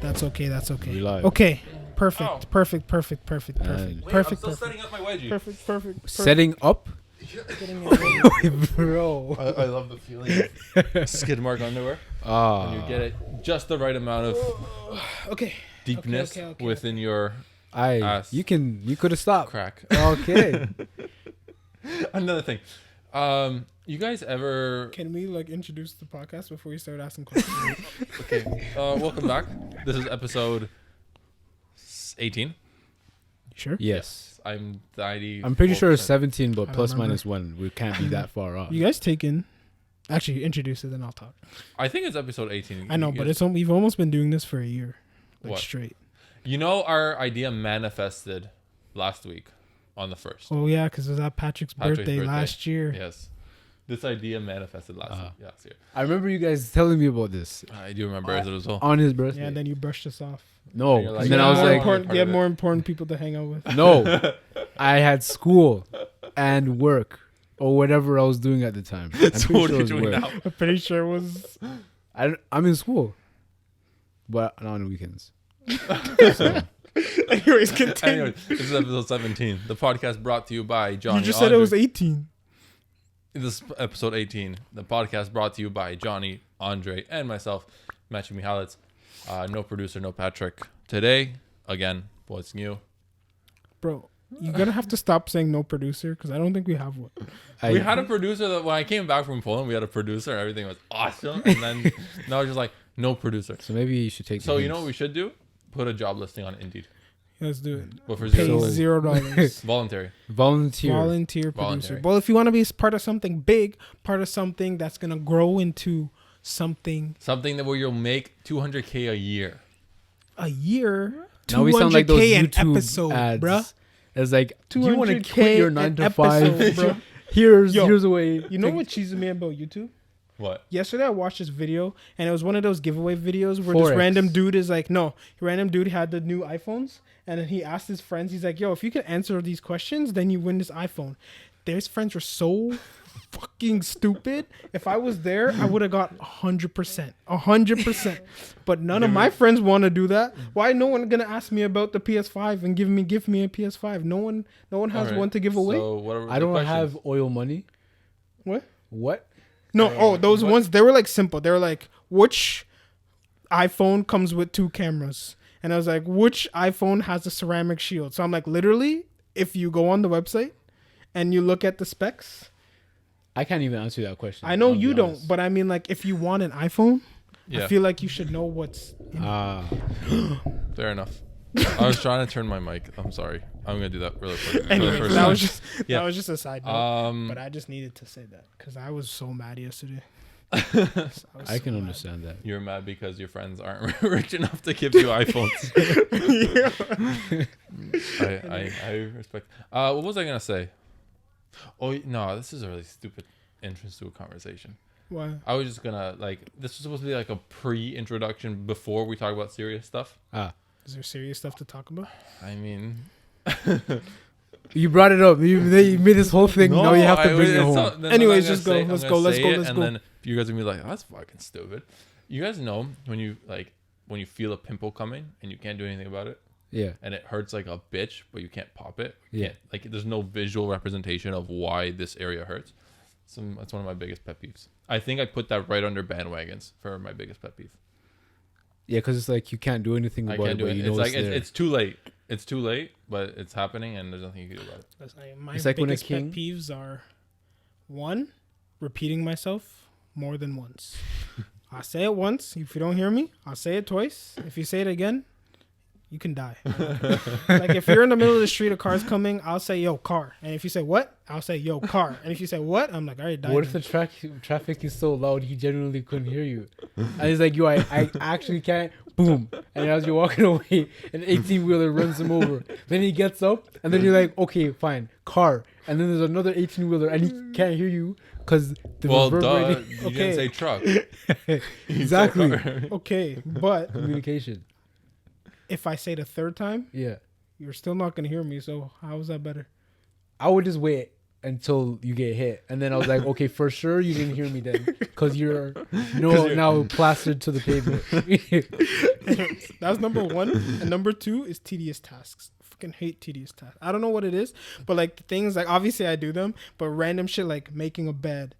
That's okay. That's okay. Reliable. Okay. Perfect. Oh. Perfect. Perfect. And- Perfect. Wait, Perfect. I'm Perfect. still Perfect. setting up my wedgie. Perfect. Perfect. Setting up, Getting it. bro. I love the feeling of skid mark underwear. Ah, When you get it just the right amount of Okay. deepness okay. within your ass. You could have stopped. crack. Okay. Another thing. You guys ever... Can we like introduce the podcast before we start asking questions? Okay. Welcome back. This is episode 18. Sure. Yes. I'm 90. I'm pretty sure it's 4%. 17, but I plus remember. minus 1. We can't be that far off. You guys taken? Actually, introduce it, then I'll talk. I think it's episode 18. I know, You but guys- we've almost been doing this for a year, like What? straight. You know, our idea manifested last week on the 1st. Oh yeah, because it was at Patrick's birthday last year. Yes. This idea manifested last year. I remember you guys telling me about this I do remember as well. on his birthday. Yeah, and then you brushed us off. No, And you're like, and then yeah, I was more like, important- you had more important people to hang out with. no, I had school and work or whatever I was doing at the time. I'm So pretty what sure are it you was doing work. now? I'm pretty sure it was. I'm in school, but not on the weekends. So, Anyways, continue. Anyway, this is episode 17. The podcast brought to you by Johnny. You just said it Andre. was 18. This is episode 18. The podcast brought to you by Johnny, Andre, and myself, Matthew Mihalitz. No producer, no Patrick. Today, again, what's new? Bro, you're going to have to stop saying no producer because I don't think we have one. We had a producer that when I came back from Poland, we had a producer and everything was awesome. And then now it's just like, no producer. so maybe you should take. So the you know what hints. we should do? Put a job listing on Indeed. Let's do it. But for Pay zero. $0. Voluntary. volunteer. Volunteer producer. Voluntary. Well, if you want to be part of something big, part of something that's going to grow into something Something that where you'll make $200K a year. a year, Now we sound like those 200K an YouTube episode, ads. bruh. It's like, do you want to 200K quit your an 9 to episode, 5? bro. Here's Yo, a way. You know what cheeses me about YouTube? What? Yesterday I watched this video and it was one of those giveaway videos where Forex. this random dude is like, random dude had the new iPhones and then he asked his friends, he's like, yo, if you can answer these questions, then you win this iPhone. His friends were so fucking stupid. If I was there, I would have got 100%. 100%. But none of my friends want to do that. Why no one gonna ask me about the PS5 and give me a PS5? No one has Alright. one to give away. So what are I the don't questions? have oil money. What? What? No, those what? ones, they were like simple. They were like, which iPhone comes with 2 cameras? And I was like, which iPhone has a ceramic shield? So I'm like, literally, if you go on the website and you look at the specs, I can't even answer that question. I know I'll be you don't, honest. but I mean, like, if you want an iPhone, Yeah, I feel like you should know what's in it. fair enough. I was trying to turn my mic. I'm sorry. I'm gonna do that really quick. Anyway, For the first that time. was just Yeah. that was just a side note. But I just needed to say that because I was so mad yesterday. I can understand that. You're mad because your friends aren't rich enough to give you iPhones. I respect. What was I gonna say? Oh no, this is a really stupid entrance to a conversation. Why? I was just gonna this was supposed to be like a pre-introduction before we talk about serious stuff. Is there serious stuff to talk about? I mean, You brought it up. You made this whole thing. now you have to bring it home. Anyways, just go. Let's go. Let's go. Let's And go. then you guys are gonna be like, oh, "That's fucking stupid." You guys know when you feel a pimple coming and you can't do anything about it, Yeah. and it hurts like a bitch, but you can't pop it. Yeah. Like there's no visual representation of why this area hurts. That's one of my biggest pet peeves. I think I put that right under bandwagons for my biggest pet peeve. Yeah, because it's like you can't do anything I about can't it, do but it. you It's know like it's there. it's too late. It's too late, but it's happening, and there's nothing you can do about it. That's like my It's like when a biggest pet king- peeves are, one, repeating myself more than once. I say it once. If you don't hear me, I'll say it twice. If you say it again, you can die. Like if you're in the middle of the street, a car's coming, I'll say, yo, car. And if you say what, I'll say, yo, car. And if you say what, I'm like, all right, die. What if the traffic is so loud he genuinely couldn't hear you? And he's like, yo, I actually can't. Boom. And as you're walking away, an 18-wheeler runs him over. Then he gets up, and then you're like, okay, fine, car. And then there's another 18-wheeler, and he can't hear you because the Well, duh, reverberating you Okay. didn't say truck. Exactly. Okay, but communication. if I say the third time, Yeah. you're still not going to hear me. So how is that better? I would just wait until you get hit. And then I was like, okay, for sure you didn't hear me then, because you're now plastered to the pavement. That's number one. And number two is tedious tasks. Fucking hate tedious tasks. I don't know what it is, but like the things like obviously I do them, but random shit like making a bed,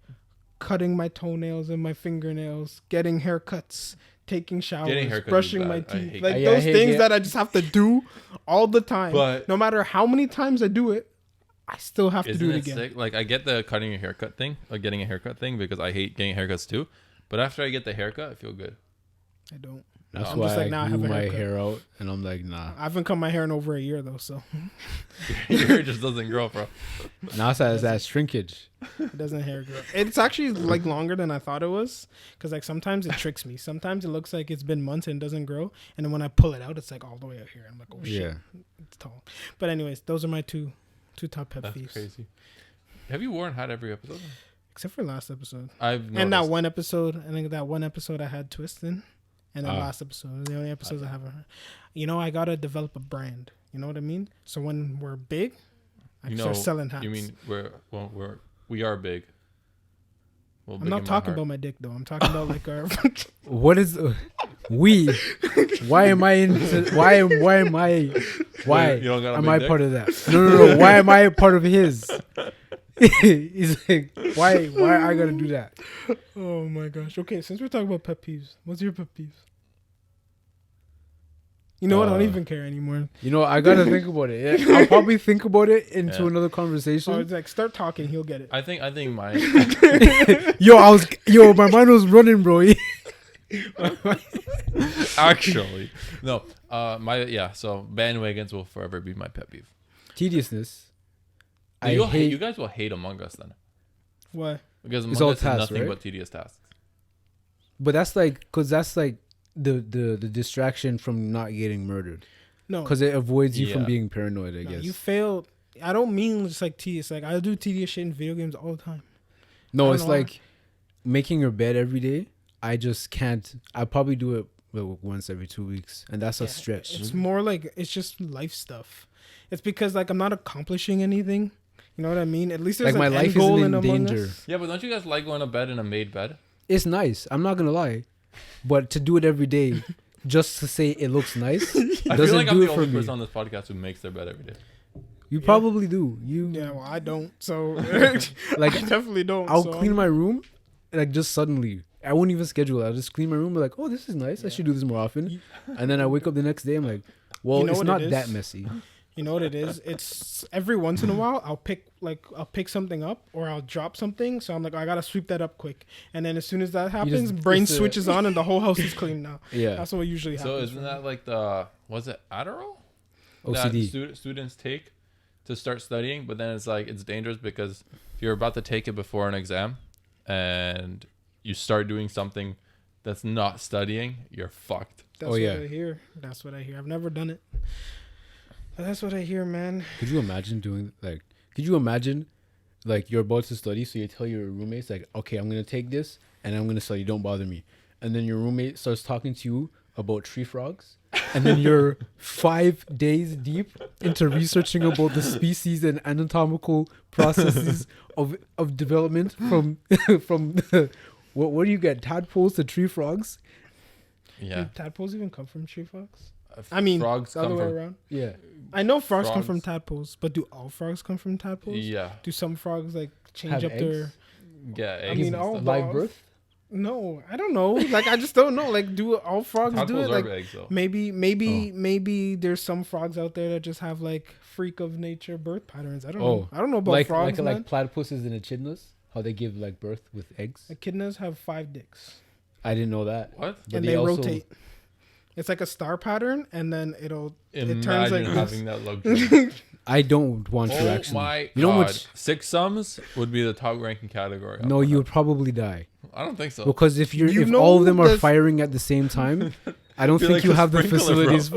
cutting my toenails and my fingernails, getting haircuts, taking showers, brushing my teeth, like those things that I just have to do all the time. But no matter how many times I do it, I still have to do it again. Sick? Like I get the cutting your haircut thing, like getting a haircut thing, because I hate getting haircuts too. But after I get the haircut, I feel good. I don't. That's why just like, I grew my hair out, and I'm like, nah. I haven't cut my hair in over a year though, so your hair just doesn't grow, bro. Now it's that shrinkage. It doesn't hair grow. It's actually like longer than I thought it was, because like sometimes it tricks me. Sometimes it looks like it's been months and it doesn't grow, and then when I pull it out, it's like all the way out here. I'm like, oh shit, it's tall. But anyways, those are my two top pet peeves. Crazy. Have you worn a hat every episode? Except for last episode. I've noticed. And that one episode. I think that one episode I had twist in. And then last episode, the only episodes I haven't heard. You know, I gotta develop a brand. You know what I mean? So when we're big, I can start selling hats. You mean we are big. I'm not talking about my dick though. I'm talking about like our. What is we? Why am I into? Why am I? Why am I part of that? No. Why am I a part of his? He's like, why I gotta do that? Oh my gosh. Okay, since we're talking about pet peeves, what's your pet peeves? You know what? I don't even care anymore. You know, I gotta think about it. Yeah, I'll probably think about it into another conversation. Oh, it's like start talking, he'll get it. I think mine. My mind was running, bro. Actually, no. So bandwagons will forever be my pet peeve. Tediousness. You guys will hate Among Us then. Why? Because Among Us is nothing but tedious tasks. But that's like, because that's like the distraction from not getting murdered. No, because it avoids you from being paranoid. I guess you failed. I don't mean just like tedious. Like I do tedious shit in video games all the time. No, it's like making your bed every day. I just can't. I probably do it once every 2 weeks, and that's a stretch. It's more like it's just life stuff. It's because like I'm not accomplishing anything. You know what I mean? At least there's like my life isn't in danger. Yeah, but don't you guys like going to bed in a made bed? It's nice. I'm not gonna lie, but to do it every day, just to say it looks nice, I feel like I'm the only person on this podcast who makes their bed every day. You probably do. Well, I don't. So like, I definitely don't. I'll clean my room, like just suddenly. I won't even schedule it. I'll just clean my room. Be like, oh, this is nice. I should do this more often. And then I wake up the next day. I'm like, well, it's not that messy. You know what it is? It's every once in a while I'll pick something up or I'll drop something. So I'm like, I gotta sweep that up quick. And then as soon as that happens, brain switches on and the whole house is clean now. Yeah, that's what usually happens. So isn't that like was it Adderall? OCD that students take to start studying, but then it's like it's dangerous because if you're about to take it before an exam and you start doing something that's not studying, you're fucked. That's what I hear. That's what I hear. I've never done it. But that's what I hear, man. Could you imagine you're about to study, so you tell your roommates like, okay, I'm gonna take this and I'm gonna study, don't bother me. And then your roommate starts talking to you about tree frogs, and then you're 5 days deep into researching about the species and anatomical processes of development from what do you get, tadpoles to tree frogs? Yeah. Do tadpoles even come from tree frogs? I mean, frogs the other way around. Yeah. I know frogs come from tadpoles, but do all frogs come from tadpoles? Yeah. Do some frogs like change have up eggs? Eggs. I mean, all live birth? No, I don't know. Like, I just don't know. Like, do all frogs tadpoles do it? Like, eggs, though. maybe there's some frogs out there that just have like freak of nature birth patterns. I don't know. I don't know about frogs. Like platypuses and echidnas, how they give like birth with eggs. Echidnas have 5 dicks. I didn't know that. What? But and they rotate. It's like a star pattern, and then it turns like having that luxury. I don't want to actually. Oh my god! 6 sums would be the top ranking category. No, you would probably die. I don't think so. Because if all of them are firing at the same time, I don't think like you have the facilities.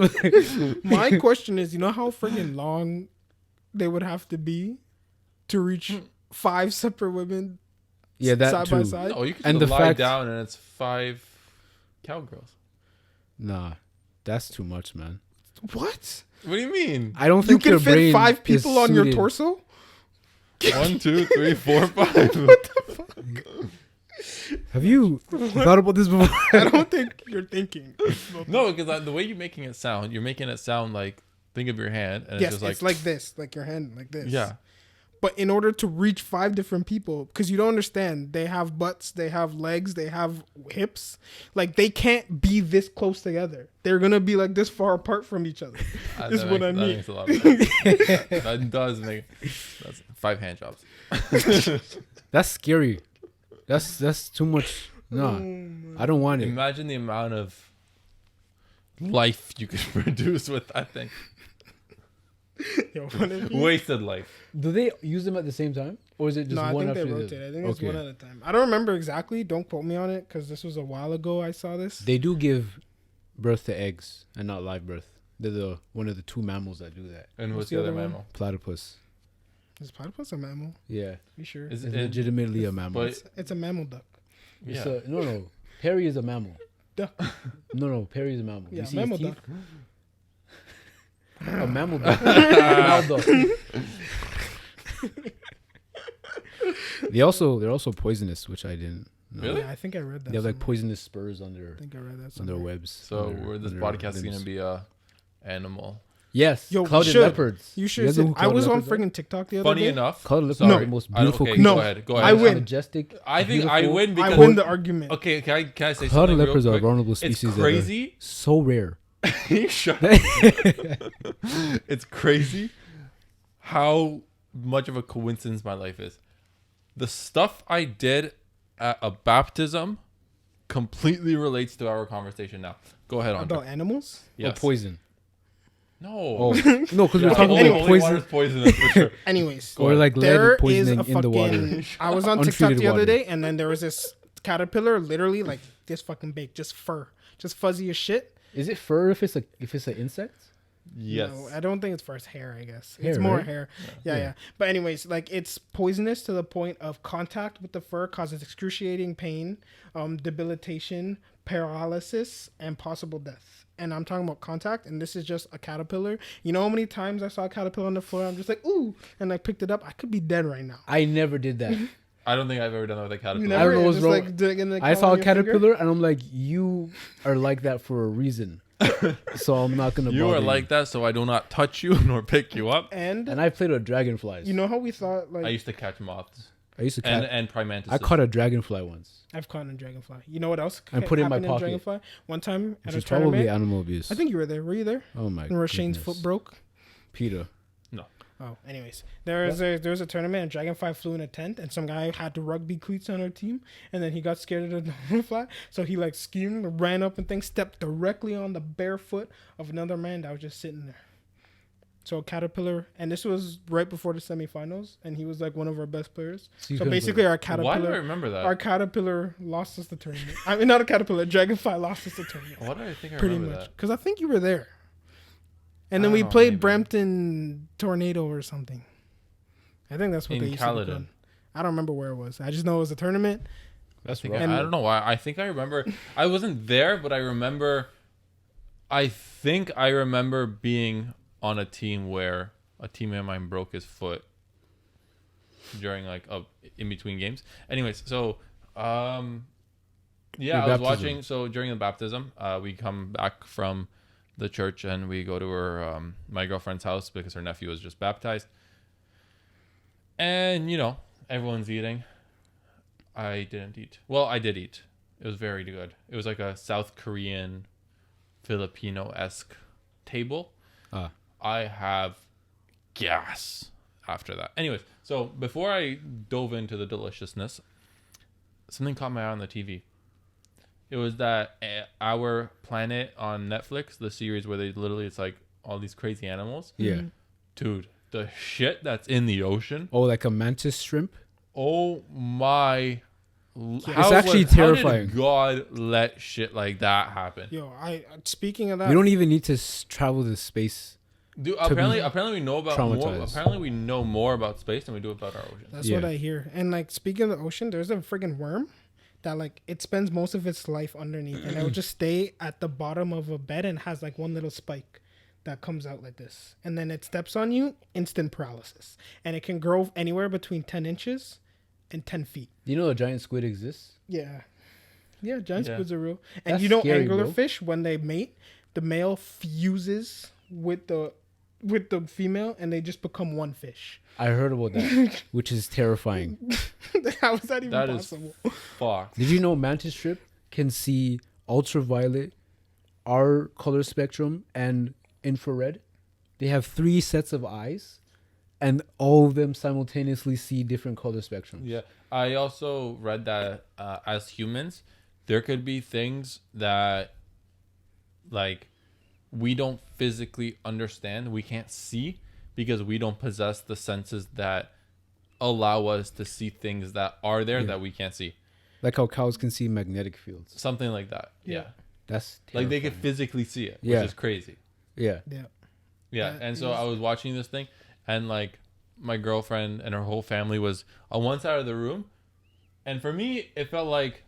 My question is, you know how freaking long they would have to be to reach 5 separate women? Yeah, that side too. by side. Oh, you can lie down and it's 5 cowgirls. Nah, that's too much, man. What? What do you mean? I don't think you can fit 5 people on your torso. 1, 2, 3, 4, 5. Have you thought about this before? I don't think you're thinking. No, because the way you're making it sound like think of your hand and Yes, it's just it's like this, like your hand, like this. yeah. But in order to reach 5 different people, because you don't understand, they have butts, they have legs, they have hips. Like, they can't be this close together. They're going to be, like, this far apart from each other. Is what I That mean. makes a lot of sense. That does make that's 5 hand jobs. That's scary. That's too much. No, I don't want it. Imagine the amount of life you could produce with that thing. Yo, what if you- Wasted life. Do they use them at the same time, or is it just No, I one think they after the rotate. other? I think it's Okay. one at a time. I don't remember exactly. Don't quote me on it, because this was a while ago I saw this. They do give birth to eggs and not live birth. They're one of the 2 mammals that do that. And What's what's the the other other one? mammal? Platypus. Is platypus a mammal? Yeah, You sure? Is it's it? legitimately a mammal. But It's a mammal duck. yeah. No. Perry is a mammal. Duck. No. Perry is a mammal. Yeah, you see mammal his duck. teeth? A mammal duck. Mammal duck. They're also poisonous, which I didn't know. Really? Yeah, I think I read that. They have like somewhere. poisonous spurs on I their think I read that on somewhere. their webs. So on this their podcast is limbs. gonna be a animal. Yes, Yo, we clouded should. leopards. You should. guys know who I was on clouded leopards are? friggin' TikTok the other Funny day. enough. Clouded leopards Sorry. are the most I don't- beautiful okay, creatures. No, go ahead. Go I ahead. win. Majestic. I think I beautiful. win because I win the argument. Okay, can I say Clouded something real leopards are a quick? vulnerable It's species. crazy. So rare. Shut up. It's crazy how much of a coincidence my life is. The stuff I did at a baptism completely relates to our conversation now. Go ahead, Andre. About animals? Or Yes. poison. No. Oh no, because Yeah, we're talking only about poison. water's poisonous for sure. Anyways, Or like lead there is poisoning a in the water. fucking. I was on TikTok Untreated the other water. day, and then there was this caterpillar, literally like this fucking big, just fur, just fuzzy as shit. Is it fur if it's an insect? Yes. No, I don't think it's for its hair. I guess Hair, it's more right? hair. Yeah. But anyways, like it's poisonous to the point of contact with the fur causes excruciating pain, debilitation, paralysis, and possible death. And I'm talking about contact, and this is just a caterpillar. You know how many times I saw a caterpillar on the floor? I'm just like, ooh, and I picked it up. I could be dead right now. I never did that. I don't think I've ever done that with a You caterpillar. never, I don't know It's what's just, wrong. like, digging the I claw saw in a your finger. caterpillar and I'm like, you are like that for a reason. So I'm not gonna. You bother are like that, so I do not touch you nor pick you up. And And I played with dragonflies. you know how we thought I like used to catch moths I used to and catch. and praying mantises. I caught a dragonfly once. I've caught a dragonfly. You know what else? And put it in my happened pocket. Dragonfly? One time at Which a is probably tournament. animal abuse. I think you were there. Were you there? Oh my. Where Shane's goodness. foot broke. Peter. Oh, anyways, there was a tournament, and Dragonfly flew in a tent, and some guy had the rugby cleats on our team, and then he got scared of the Dragonfly, so he like schemed, ran up and things, stepped directly on the bare foot of another man that was just sitting there. So a caterpillar, and this was right before the semifinals, and he was like one of our best players. So basically, our Why do I caterpillar, remember that? our caterpillar lost us the tournament. I mean, not a caterpillar, Dragonfly lost us the tournament. Why do I think I Pretty remember much, that? because I think you were there. And then I we don't know, played maybe. Brampton Tornado or something. I think that's what In they used to call it. Caledon. I don't remember where it was. I just know it was a tournament. That's I, rough. And- I don't know why. I think I remember. I wasn't there, but I remember. I think I remember being on a team where a teammate of mine broke his foot during like in between games. Anyways, so yeah, Your I was baptism. watching. So during the baptism, we come back from the church and we go to her my girlfriend's house because her nephew was just baptized. And you know, everyone's eating. I didn't eat. Well, I did eat. It was very good. It was like a South Korean, Filipino-esque table. Ah. I have gas after that. Anyways, so before I dove into the deliciousness, something caught my eye on the TV. It was that Our Planet on Netflix, the series where they literally, it's like all these crazy animals. Yeah. Dude, the shit that's in the ocean. Oh, like a mantis shrimp. Oh my. It's actually terrifying. How did God let shit like that happen? Yo, speaking of that, We don't even need to travel to space. Dude, be apparently we know about more. traumatized. Apparently we know more about space than we do about our ocean. that's Yeah. what I hear. And like speaking of the ocean, there's a friggin' worm that like it spends most of its life underneath, and it will just stay at the bottom of a bed and has like one little spike that comes out like this, and then it steps on you, instant paralysis, and it can grow anywhere between 10 inches and 10 feet. Do you know a giant squid exists? Yeah. Yeah, giant Yeah. squids are real. And That's you know, scary, bro. anglerfish, when they mate, the male fuses with the female, and they just become one fish. I heard about that, which is terrifying. How is that even That is possible? fucked. Did you know mantis shrimp can see ultraviolet, our color spectrum, and infrared? They have 3 sets of eyes, and all of them simultaneously see different color spectrums. Yeah, I also read that as humans, there could be things that, like, we don't physically understand, we can't see, because we don't possess the senses that allow us to see things that are there that we can't see. Like how cows can see magnetic fields. Something like that. Yeah. That's Like they terrifying. could physically see it, Yeah. which is crazy. Yeah. Yeah. Yeah. That And so is- I was watching this thing, and like my girlfriend and her whole family was on one side of the room. And for me, it felt like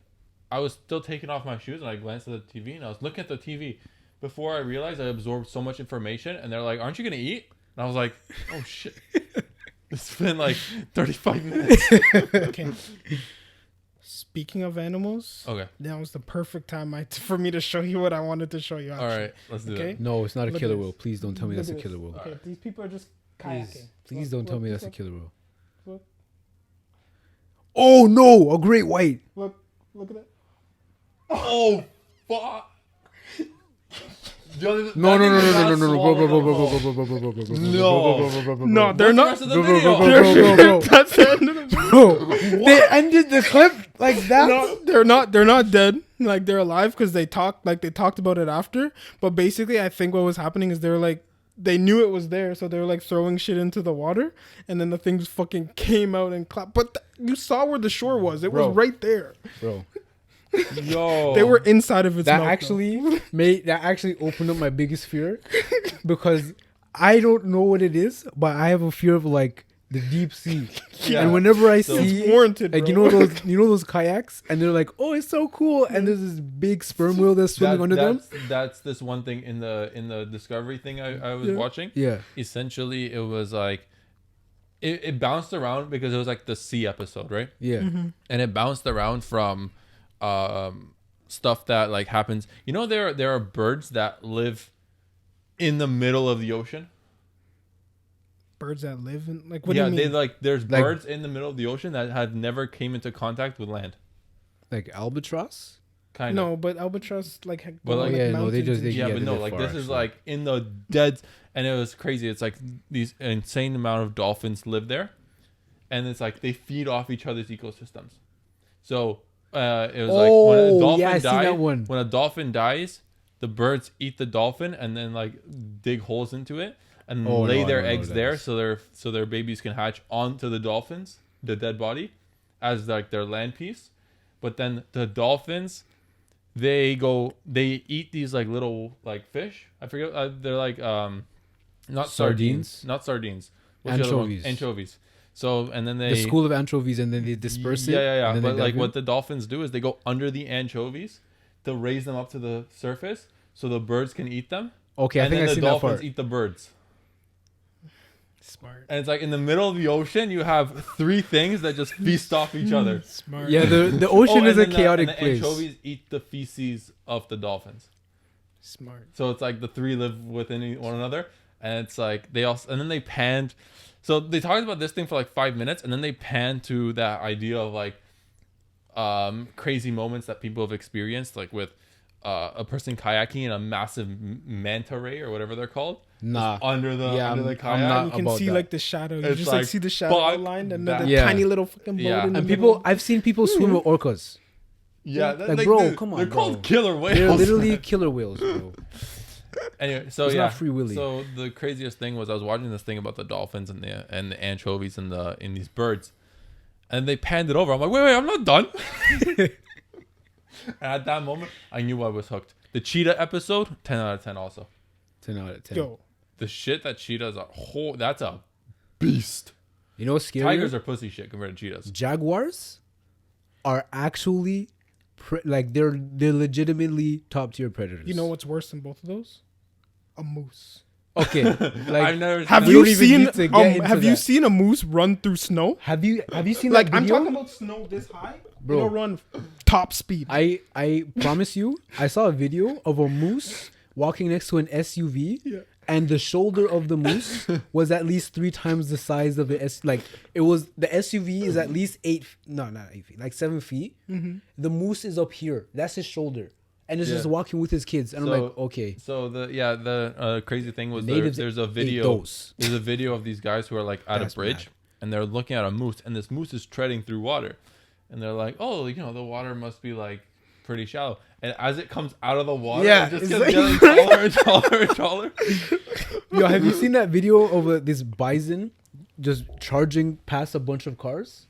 I was still taking off my shoes, and I glanced at the TV, and I was looking at the TV. Before I realized I absorbed so much information, and they're like, "Aren't you gonna eat?" And I was like, "Oh shit, it's been like 35 minutes." Okay. Speaking of animals, Okay, now is the perfect time for me to show you what I wanted to show you. all right, let's do Okay. it. No, it's not a Look at killer this. whale. Please don't tell me Look that's a at killer this. whale. Okay, these people are just Please, kayaking. please Look, don't tell look, me that's a look, killer whale. Look. Oh no, a great white. Look at that. Oh fuck! No, no, no, no, no, no, no, bro, bro, bro, bro, bro, bro, bro, bro, bro, bro, bro, No. No, they're What's not. the rest of the Bro, bro, video? bro, bro, bro, bro, That's the end of the video. bro. They ended the clip like that. No, they're not. They're not dead. Like they're alive because they talked. Like they talked about it after. But basically, I think what was happening is they were like, they knew it was there, so they were like throwing shit into the water, and then the things fucking came out and clapped. But you saw where the shore was. It Bro. was right there. Bro, Yo, They were inside of its that mouth. actually opened up my biggest fear because I don't know what it is, but I have a fear of like the deep sea. Yeah. And whenever I So- see It's warranted, like bro. you know those kayaks, and they're like, oh, it's so cool, and there's this big sperm whale that's swimming under them. That's this one thing in the Discovery thing I was Yeah. watching. Yeah, Essentially, it was like it bounced around because it was like the sea episode, right? yeah. And it bounced around from stuff that like happens. You know, there are birds that live in the middle of the ocean. Birds that live in like what Yeah, do you they mean? like there's Like- birds in the middle of the ocean that have never came into contact with land. Like albatross. Kind of. No, but albatross like But, go on, like- like, Yeah, no, they mountains just- and they- shit. Yeah, Yeah, but they no, live like far, this is actually. like in the dead, and it was crazy. It's like these insane amount of dolphins live there, and it's like they feed off each other's ecosystems. So it was like when a Oh, dolphin yeah, I seen dies, that one. when a dolphin dies, the birds eat the dolphin and then like dig holes into it and Oh, lay no, I their don't know eggs what that there, is. so their babies can hatch onto the dolphins, the dead body, as like their land piece. But then the dolphins, they eat these like little like fish. I forget. They're like not Sardines? not sardines. What's the other one? Anchovies. Anchovies. So and then they The school of anchovies, and then they disperse it. yeah. and then But they like dive what in. the dolphins do is they go under the anchovies to raise them up to the surface so the birds can eat them. Okay, I and think then I the seen that dolphins part. eat the birds. Smart. And it's like in the middle of the ocean, you have 3 things that just feast off each other. Smart. Yeah, the ocean Oh, is and a then chaotic and the place. anchovies eat the feces of the dolphins. Smart. So it's like the 3 live within one another, and it's like they also, and then they panned. So they talked about this thing for like 5 minutes, and then they panned to that idea of like crazy moments that people have experienced, like with a person kayaking in a massive manta ray or whatever they're called. Nah. Just under the Yeah, under the I'm kayak. not- You can about see that. like the shadow. You It's just like, like see the shadow fuck outlined and then that. the Yeah. tiny little fucking boat Yeah. in the And middle. people, I've seen people swim with orcas. Yeah, Like, bro, dude, come on, they're bro. called killer whales. They're literally killer whales, bro. Anyway, so It's yeah, not Free Willy. So the craziest thing was I was watching this thing about the dolphins and the anchovies and in these birds, and they panned it over. I'm like, wait, I'm not done. And at that moment, I knew I was hooked. The cheetah episode, 10 out of 10 also. 10 out of 10. Yo, The shit that cheetahs are, that's a beast. You know what's scary? Tigers are pussy shit compared to cheetahs. Jaguars are actually they're legitimately top tier predators. you know what's worse than both of those? A moose. Okay, like I've never. Have We you don't even seen? need to get into Have you that. seen a moose run through snow? have you seen Like that I'm video? talking about snow this high, Bro. It'll run top speed. I promise you, I saw a video of a moose walking next to an SUV, Yeah. and the shoulder of the moose was at least 3 times the size of the Like it was, the SUV is at least 8, no, not 8 feet, like 7 feet. The moose is up here. That's his shoulder, and it's Yeah. just walking with his kids. And I'm like, okay, So the crazy thing was Natives there's a ate video. those. There's a video of these guys who are like at That's a bridge mad. and they're looking at a moose, and this moose is treading through water, and they're like, oh, you know, the water must be like pretty shallow. And as it comes out of the water, Yeah, it just it's gets like- getting taller and taller and taller. yo, have you seen that video of this bison just charging past a bunch of cars?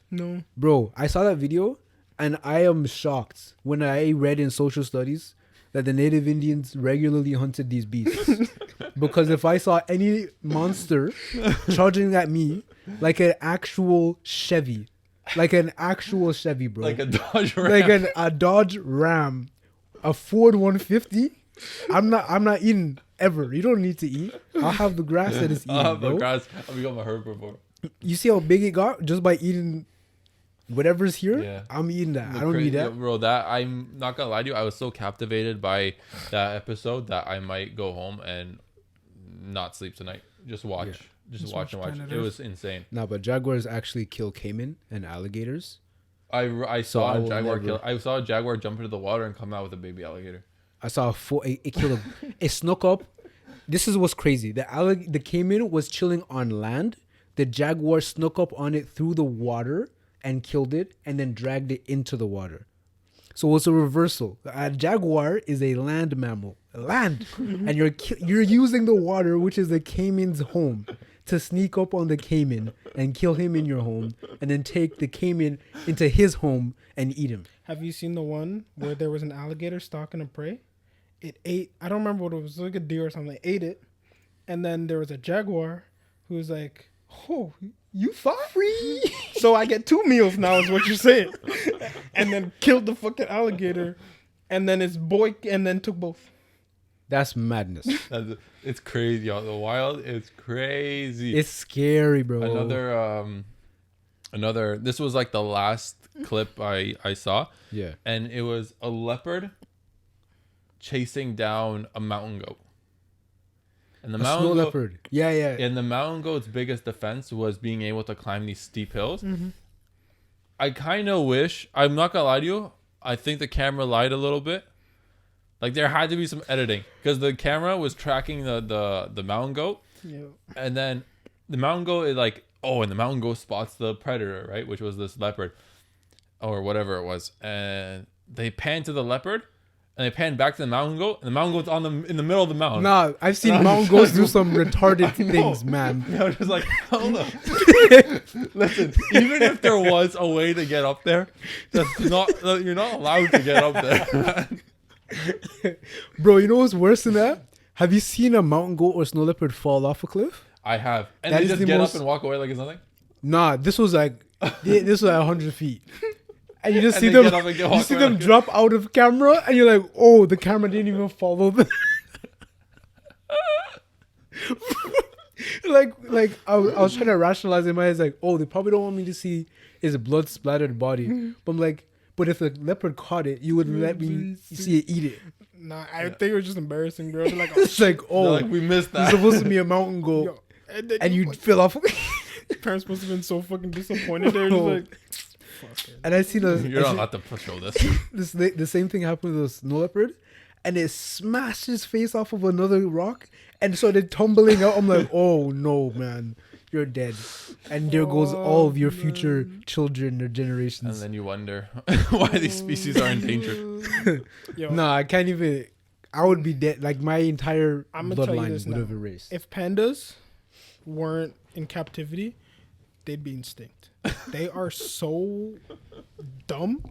No. Bro, I saw that video and I am shocked when I read in social studies that the native Indians regularly hunted these beasts. Because if I saw any monster charging at me like an actual Chevy, bro. Like a Dodge Ram. Like a Dodge Ram, a Ford 150, I'm not eating ever. You don't need to eat. I'll have the grass that is eating, I'll have the bro. grass. I'll become a herbivore. You see how big it got just by eating whatever's here? Yeah. I'm eating that. The I don't need yeah, that. bro. That I'm not gonna lie to you. I was so captivated by that episode that I might go home and not sleep tonight. Just watch. Yeah. Just watch and watch. Planet It Earth. was insane. No, but jaguars actually kill caiman and alligators. I So saw I a will jaguar never- kill. I saw a jaguar jump into the water and come out with a baby alligator. I saw it killed a, it snuck up. This is what's crazy. The caiman was chilling on land. The jaguar snuck up on it through the water and killed it, and then dragged it into the water. So it's a reversal. A jaguar is a land mammal, and you're using the water, which is the caiman's home, to sneak up on the caiman and kill him in your home, and then take the caiman into his home and eat him. Have you seen the one where there was an alligator stalking a prey? It ate, I don't remember what it was, like a deer or something. It ate it. And then there was a jaguar who was like, oh, you thought free? So I get 2 meals now is what you're saying. And then killed the fucking alligator. And then his boy, and then took both. That's madness. It's crazy, y'all. The wild is crazy. It's scary, bro. Another. This was like the last clip I saw, Yeah. and it was a leopard chasing down a mountain goat. And the A snow mountain goat, leopard. Yeah, yeah. and the mountain goat's biggest defense was being able to climb these steep hills. I kind of wish, I'm not gonna lie to you, I think the camera lied a little bit. Like there had to be some editing because the camera was tracking the mountain goat, Yeah. and then the mountain goat is like, oh, and the mountain goat spots the predator, right? Which was this leopard or whatever it was, and they pan to the leopard. And they pan back to the mountain goat, and the mountain goat's in the middle of the mountain. Nah, I've seen mountain goats do some retarded things, man. I was just like, hold up. Listen, even if there was a way to get up there, that's not you're not allowed to get up there. Bro, you know what's worse than that? Have you seen a mountain goat or snow leopard fall off a cliff? I have, and That they is just the get most- up and walk away like it's nothing. Nah, this was like 100 feet. And you just And see they them, get up and get you walk see away them like- drop out of camera, and you're like, oh, the camera didn't even follow them. like I was trying to rationalize in my head, like, oh, they probably don't want me to see his blood splattered body. But I'm like, but if the leopard caught it, you would let me see it eat it. Nah, I think it was just embarrassing, bro. They're like, oh, It's like, They're oh, like we missed it's that. supposed to be a mountain goat, yo. And, then and you like, fell off. parents must have been so fucking disappointed. They're just Bro. like, fuck it. And I seen You're not allowed to show this. the same thing happened with the snow leopard, and it smashed his face off of another rock and started tumbling out. I'm like, oh no, man, you're dead. And there goes all of your future children or And generations. then you wonder why these species are endangered. Yo, Nah, I can't even. I would be dead. Like my entire I'ma tell you bloodline this would now. have erased. if pandas weren't in captivity, they'd be extinct. They are so dumb.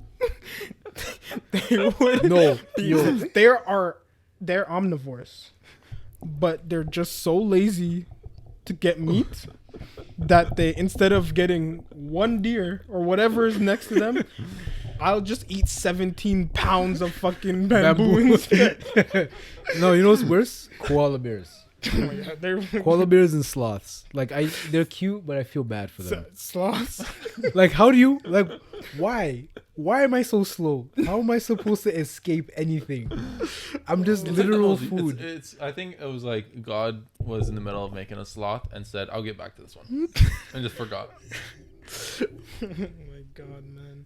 They would No, be- yo. they're omnivores, but they're just so lazy to get meat that they, instead of getting one deer or whatever is next to them, I'll just eat 17 pounds of fucking bamboo instead. No, you know what's worse? Koala bears. Oh my God, they're Koala bears and sloths. Like they're cute, but I feel bad for them. sloths. Like, how do you like? Why? Why am I so slow? How am I supposed to escape anything? I'm just It's like the literal most- food. It's I think it was like God was in the middle of making a sloth and said, "I'll get back to this one," and just forgot. Oh my God, man.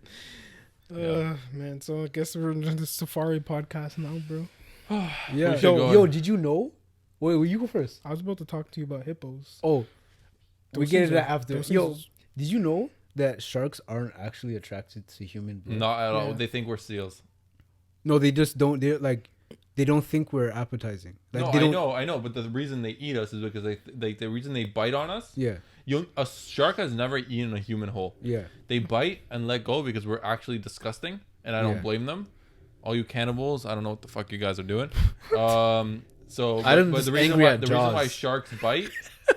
Yeah. Man. So I guess we're in the safari podcast now, bro. Yeah. We should go Yo, on. did you know? Wait, will you go first? I was about to talk to you about hippos. Oh, we Those get things into that are- after. those Yo, things- did you know that sharks aren't actually attracted to human blood? Not at all. Yeah. They think we're seals. No, they just don't. They're like, they don't think we're appetizing. Like, No, they don't, I know. But the reason they eat us is because the reason they bite on us. Yeah, A shark has never eaten a human whole. yeah. They bite and let go because we're actually disgusting, and I don't Yeah. blame them. All you cannibals, I don't know what the fuck you guys are doing. So I'm but just the reason angry why at the reason why Jaws. sharks bite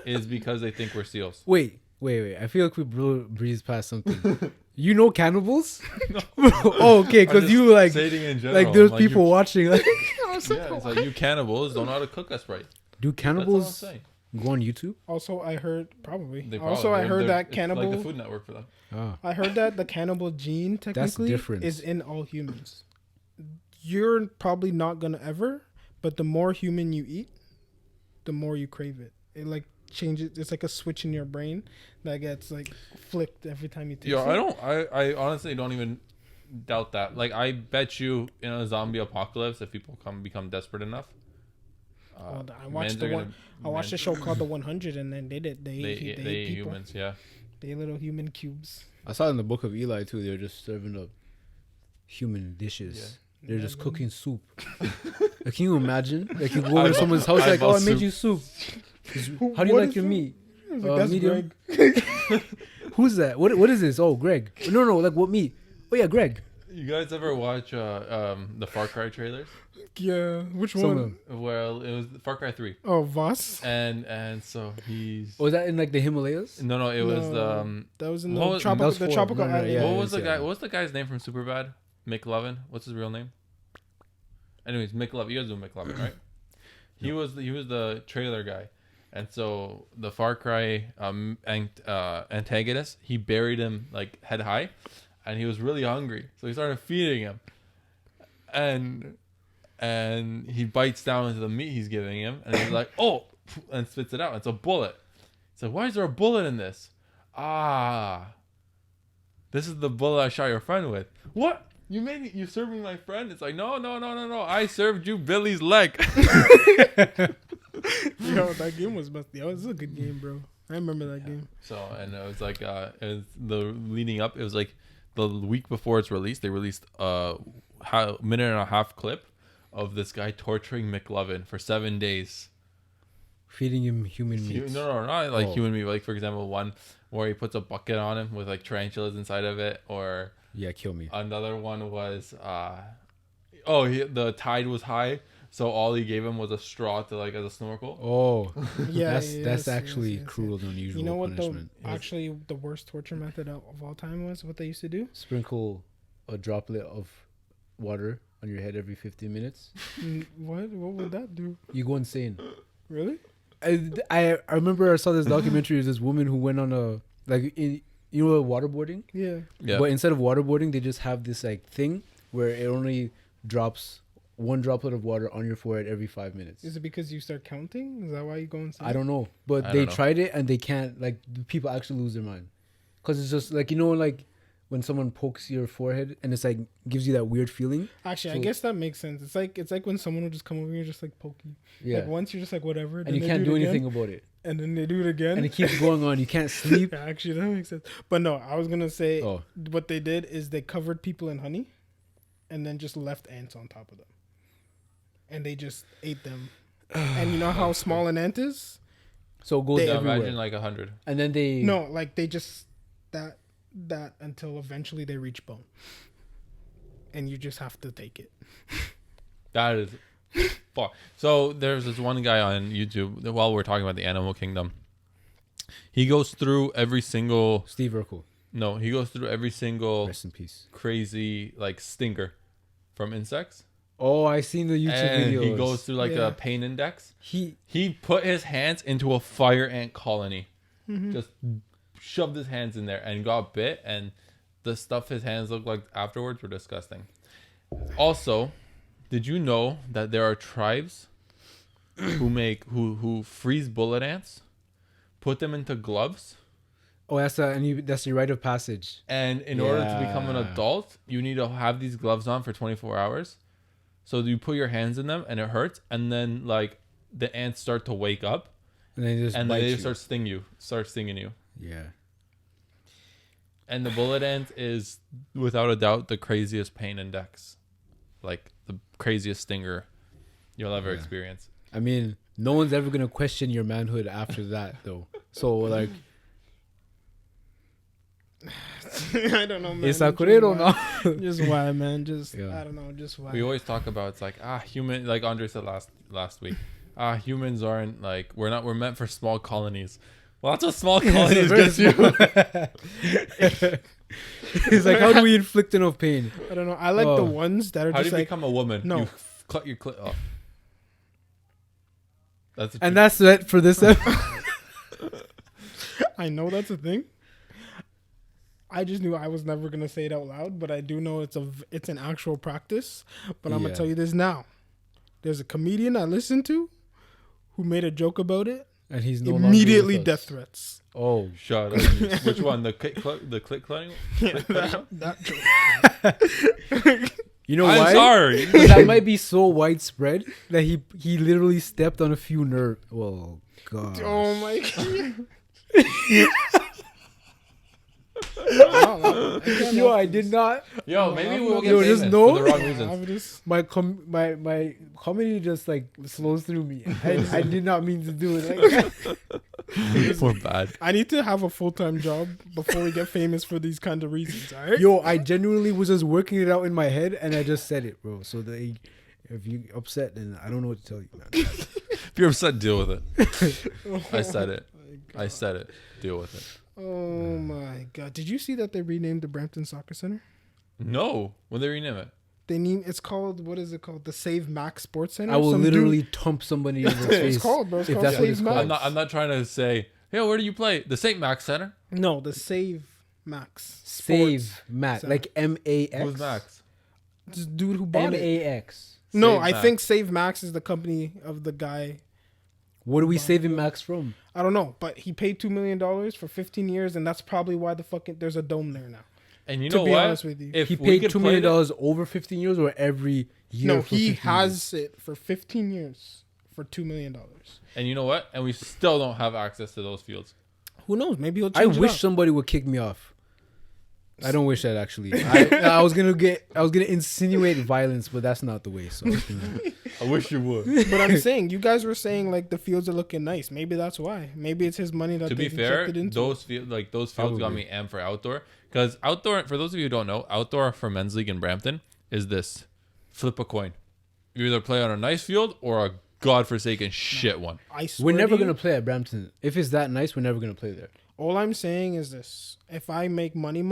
is because they think we're seals. Wait. I feel like we breezed past something. You know cannibals? Oh, okay, I'm because just you like stating in general. like there's I'm people you, watching. Like, yeah, it's like you cannibals don't know how to cook us right. do That's all I'm cannibals saying. go on YouTube? Also, I heard probably. They Also, I heard that it's cannibal. like the Food Network for them. Oh, I heard that the cannibal gene technically different. is in all humans. You're probably not gonna ever, but the more human you eat, the more you crave it. It like changes. It's like a switch in your brain that gets like flipped every time you taste Yo, it. I honestly don't even doubt that. Like, I bet you in a zombie apocalypse, if people become desperate enough, Well, I humans watched are gonna- I watched a show called The 100, and then they did. They They ate eat people. humans, yeah. They ate little human cubes. I saw in the book of Eli too. They were just serving up human dishes. They're just cooking soup. Like, can you imagine? Like, you go over to someone's house, like, eyeball oh, I made soup. you soup. How do you What like is your that? meat? I was like, that's Medium. Greg. Who's that? What is this? Oh, Greg. No, like what meat? Oh yeah, Greg. You guys ever watch the Far Cry trailers? Yeah, which Some of one? them. Well, it was Far Cry 3. Oh, Voss. And so he's Was that in like the Himalayas? no, it was No, that was in what the was- tropical. that was The four. tropical No, no, island. yeah. what was the yeah. guy? What's the guy's name from Superbad? McLovin. What's his real name? Anyways, McLovin. You guys know McLovin, right? He was the trailer guy, and so the Far Cry antagonist, he buried him like head high, and he was really hungry, so he started feeding him, and he bites down into the meat he's giving him, and he's like, oh, and spits it out. It's a bullet. So why is there a bullet in this? This is the bullet I shot your friend with. What? You served me my friend? It's like, no. I served you Billy's leg. Yo, that game was must. Yo, it was a good game, bro. I remember that game. So, and it was like, it was the leading up. It was like the week before it's released. They released a minute and a half clip of this guy torturing McLovin for 7 days. Feeding him human meat. No, not like Oh. human meat. Like, for example, one where he puts a bucket on him with like tarantulas inside of it, or Yeah, kill me. another one was the tide was high, so all he gave him was a straw to like as a snorkel. Oh, Yeah, that's yes, actually yes, yes, cruel and unusual You know what punishment. actually the worst torture method of all time was? What they used to do? Sprinkle a droplet of water on your head every 15 minutes. What? What would that do? You go insane. Really? I remember I saw this documentary of this woman who went on a waterboarding. Yeah. Yeah, But instead of waterboarding, they just have this like thing where it only drops one droplet of water on your forehead every 5 minutes. Is it because you start counting? Is that why you go insane? I don't know, but I they don't know. tried it and they can't. Like, the people actually lose their mind because it's just like, like when someone pokes your forehead and it's like gives you that weird feeling. Actually, I So- guess that makes sense. It's like when someone will just come over here and just like poke you. Yeah, Like once you're just like whatever, and then you they can't do it again, anything about it, and then they do it again. and it keeps going on. You can't sleep. Yeah, actually, that makes sense. But no, I was gonna say Oh, what they did is they covered people in honey, and then just left ants on top of them, and they just ate them. And you know how small an ant is? so it goes They- yeah, everywhere. imagine like 100. And then they No, like they just that until eventually they reach bone, and you just have to take it. That is fuck. So there's this one guy on YouTube that while we're talking about the animal kingdom, he goes through every single Steve Urkel, he goes through every single rest in peace. crazy like stinker from insects Oh, I seen the YouTube and videos. he goes through like Yeah. a pain index. He He put his hands into a fire ant colony. Mm-hmm. Just shoved his hands in there and got bit, and the stuff his hands looked like afterwards were disgusting. Also, did you know that there are tribes who freeze bullet ants, put them into gloves, Oh, that's your rite of passage. and in order to become an Yeah. adult, you need to have these gloves on for 24 hours. So you put your hands in them and it hurts, and then like the ants start to wake up And then they just and bite they you. start stinging you. Yeah. And the bullet ant is without a doubt the craziest pain index, like the craziest stinger you'll ever Yeah. experience. I mean, no one's ever gonna question your manhood after that, though. So like, I don't know, man. it's Sakurero now. Just why, man? Just Yeah. I don't know. Just why? We always talk about it's like human, like Andre said last week. Humans aren't like we're meant for small colonies. Well, that's what small colonies very gets you. It's like, how do we inflict enough pain? I don't know. I like the Oh. ones that are How do just you like. become a woman? No. You cut your clit off. That's what And you- that's it for this episode. I know that's a thing. I just knew I was never gonna say it out loud, but I do know it's an actual practice. But I'm Yeah. gonna tell you this now. There's a comedian I listened to who made a joke about it. And he's no longer Immediately with death us. threats. Oh, shut up. Which one? The clit cutting? Yeah, that joke. you know I'm why? sorry. But that might be so widespread that he literally stepped on a few nerves. Well, God. Oh my god. Wow, Yo, I did not. Yo, maybe we'll get Yo, famous just know- for the wrong reasons. My comedy just like slows through me. I did not mean to do it. Like, We're bad. I need to have a full-time job before we get famous for these kind of reasons, all right? yo, I genuinely was just working it out in my head, and I just said it, bro. So if you upset, then I don't know what to tell you, man. If you're upset, deal with it. I said it. I said it. Deal with it. Oh my god. Did you see that they renamed the Brampton Soccer Center? No. When they rename it? It's called, what is it called? The Save Max Sports Center? I will Some literally dude- thump somebody in the face. It's called, bro. It's if called that's what Save it's Max. called. I'm not trying to say, hey, where do you play? The St. Max Center? No, the Save Max. Save Sports Max, Center. like MAX. Who's Max? This dude who bought it. MAX. No, Save I Max. think Save Max is the company of the guy. What are we saving Max from? I don't know, but he paid $2 million for 15 years, and that's probably why there's a dome there now. And you To know be what? honest with you. If He we paid could $2 play million over 15 years or every year? No, for he 15 has it for 15 years for $2 million. and you know what? And we still don't have access to those fields. Who knows? Maybe he'll I change it wish up. somebody would kick me off. I don't wish that actually. I was gonna insinuate violence, but that's not the way. So I wish you would. But I'm saying, you guys were saying like the fields are looking nice. Maybe that's why. Maybe it's his money that To be they've fair, injected into. those fields got Probably. me amped for outdoor. Because outdoor, for those of you who don't know, outdoor for men's league in Brampton is this: flip a coin. You either play on a nice field or a godforsaken shit one. I swear we're to never you, gonna play at Brampton. If it's that nice, we're never gonna play there. all I'm saying is this: if I make money,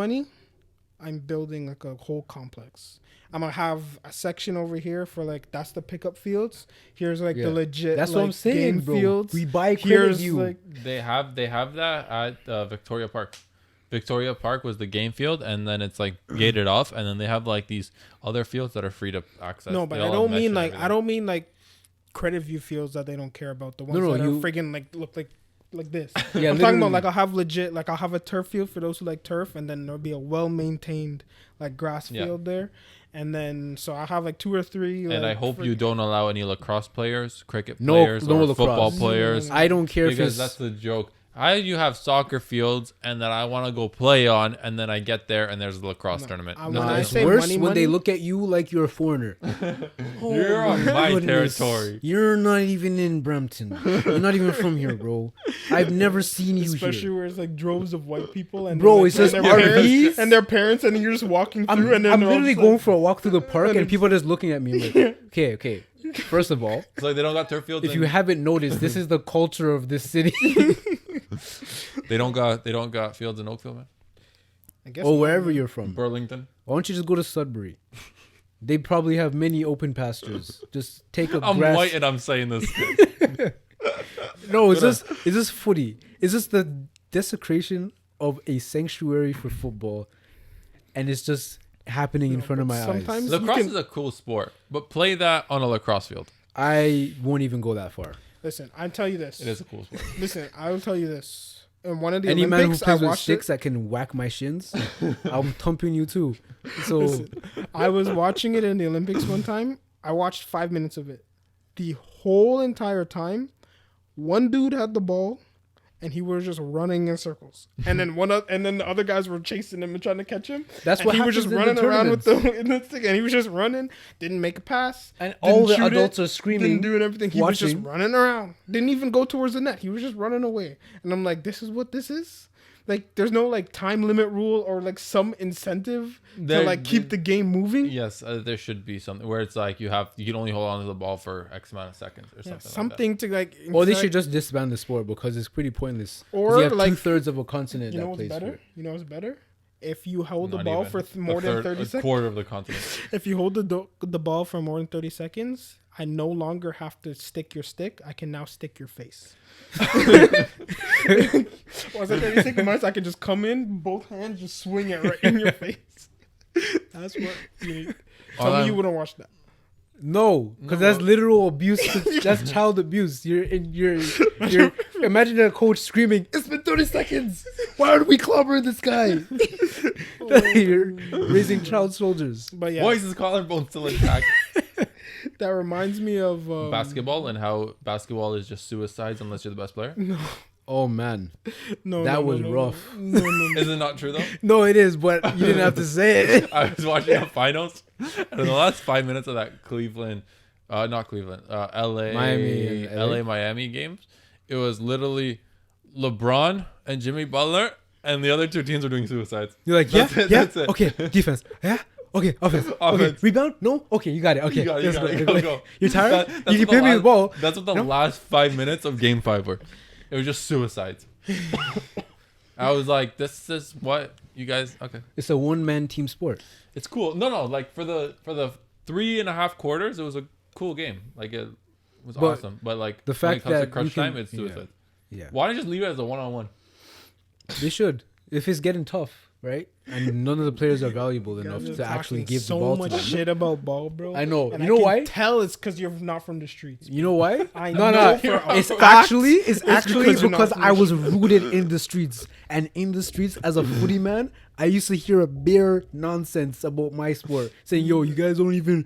I'm building like a whole complex. I'm gonna have a section over here for like that's the pickup fields. Here's like Yeah. the legit. That's like, what I'm saying, game bro. Fields. We buy credit Here's you. like They have that at Victoria Park. Victoria Park was the game field, and then it's like gated off, and then they have like these other fields that are free to access. no, but They I all don't have mesh mean and like everything. I don't mean like credit view fields that they don't care about. The ones No, that are you- friggin' like look like this. Yeah, I'm talking literally. about like I'll have legit like I'll have a turf field for those who like turf, and then there'll be a well maintained like grass Yeah. field there, and then so I have like 2 or 3. And I hope you don't allow any lacrosse players, cricket No- players, no or lacrosse. football players. I don't care if Because it's that's the joke. How do you have soccer fields and then I want to go play on, and then I get there and there's a lacrosse tournament? I No, wanna no, it's no. say worse money, when they money. look at you like you're a foreigner. You're on my Goodness. territory. You're not even in Brampton. You're not even from here, bro. I've never seen you especially here. where it's like droves of white people and Bro, they're, it's like, just and their parents, RVs. and their parents, and you're just walking through, and then I'm they're all literally just going like, for a walk through the park and and people are just looking at me like, okay. First of all, It's like they don't got turf fields. if you and haven't noticed, this is the culture of this city. they don't got fields in Oakville, man. I guess Or not, wherever man. you're from. Burlington. Why don't you just go to Sudbury? They probably have many open pastures. Just take a I'm grass. white and I'm saying this. No, it's just footy. It's just the desecration of a sanctuary for football, and it's just happening in front of my eyes. sometimes- Lacrosse is a cool sport, but play that on a lacrosse field. I won't even go that far. Listen, I'll tell you this. It is a cool sport. Listen, I will tell you this. In one of the Any man who Olympics, I plays with watched sticks it. that can whack my shins, I'm thumping you too. So Listen, I was watching it in the Olympics one time. I watched 5 minutes of it. The whole entire time, one dude had the ball, and he was just running in circles. And then the other guys were chasing him and trying to catch him. That's and what he was happens just in the running around with tournaments. in the stick, and he was just running. Didn't make a pass. and didn't all the shoot adults it, are screaming. Didn't do everything. He was just watching. running around. Didn't even go towards the net. He was just running away. And I'm like, this is what this is. Like, there's no like time limit rule or like some incentive to like keep the game moving. Yes, there should be something where it's like you can only hold on to the ball for X amount of seconds or Yeah, something. something to like. Or they like- should just disband the sport because it's pretty pointless. 'Cause Or you have like, 2/3 of a continent you know that what's plays better? for it. You know what's better? If you hold the Not ball even. for more than 30 a seconds. quarter of the continent. If you hold the ball for more than 30 seconds, I no longer have to stick your stick. I can now stick your face. Once at 30 seconds, I can just come in, both hands, just swing it right in your face. That's what you need. Tell me you wouldn't watch that. No, because No, that's well- literal abuse. That's child abuse. You're imagine a coach screaming, "It's been 30 seconds. Why aren't we clobbering this guy?" You're raising child soldiers. But yeah, Why is his collarbone still intact? that reminds me of Basketball and how basketball is just suicides unless you're the best player. Oh man, No, that no, was no, no, rough. No, no, no. Is it not true though? no, it is, but you didn't have to say it. I was watching the finals, and in the last 5 minutes of that Miami and LA? Miami games, it was literally LeBron and Jimmy Butler, and the other two teams were doing suicides. You're like, yeah, That's it, yeah, that's it. okay, defense, yeah, okay, offense, okay, Offense. rebound, no, okay, you got it, okay, You got it, let's you go. go. You're tired? That's You what can the play me the last- ball. That's what the No? last 5 minutes of Game 5 were. It was just suicides. I was like, this is what you guys. Okay, It's a one-man team sport. it's cool. No, like for the 3.5 quarters, it was a cool game. Like it was But awesome. But like the when fact it comes that to you crunch can- time, it's suicide. Yeah, Why don't you just leave it as a one-on-one? they should. If it's getting tough, right, and none of the players are valuable enough Guys are to actually talking give so the ball much to them. shit about ball, bro. I know. And You know can why? Tell it's because you're not from the streets. You know why? I no, know for a It's fact actually it's because you're not because from I the was rooted in the streets, and in the streets as a footy man, I used to hear a bare nonsense about my sport, saying, "Yo, you guys are wussies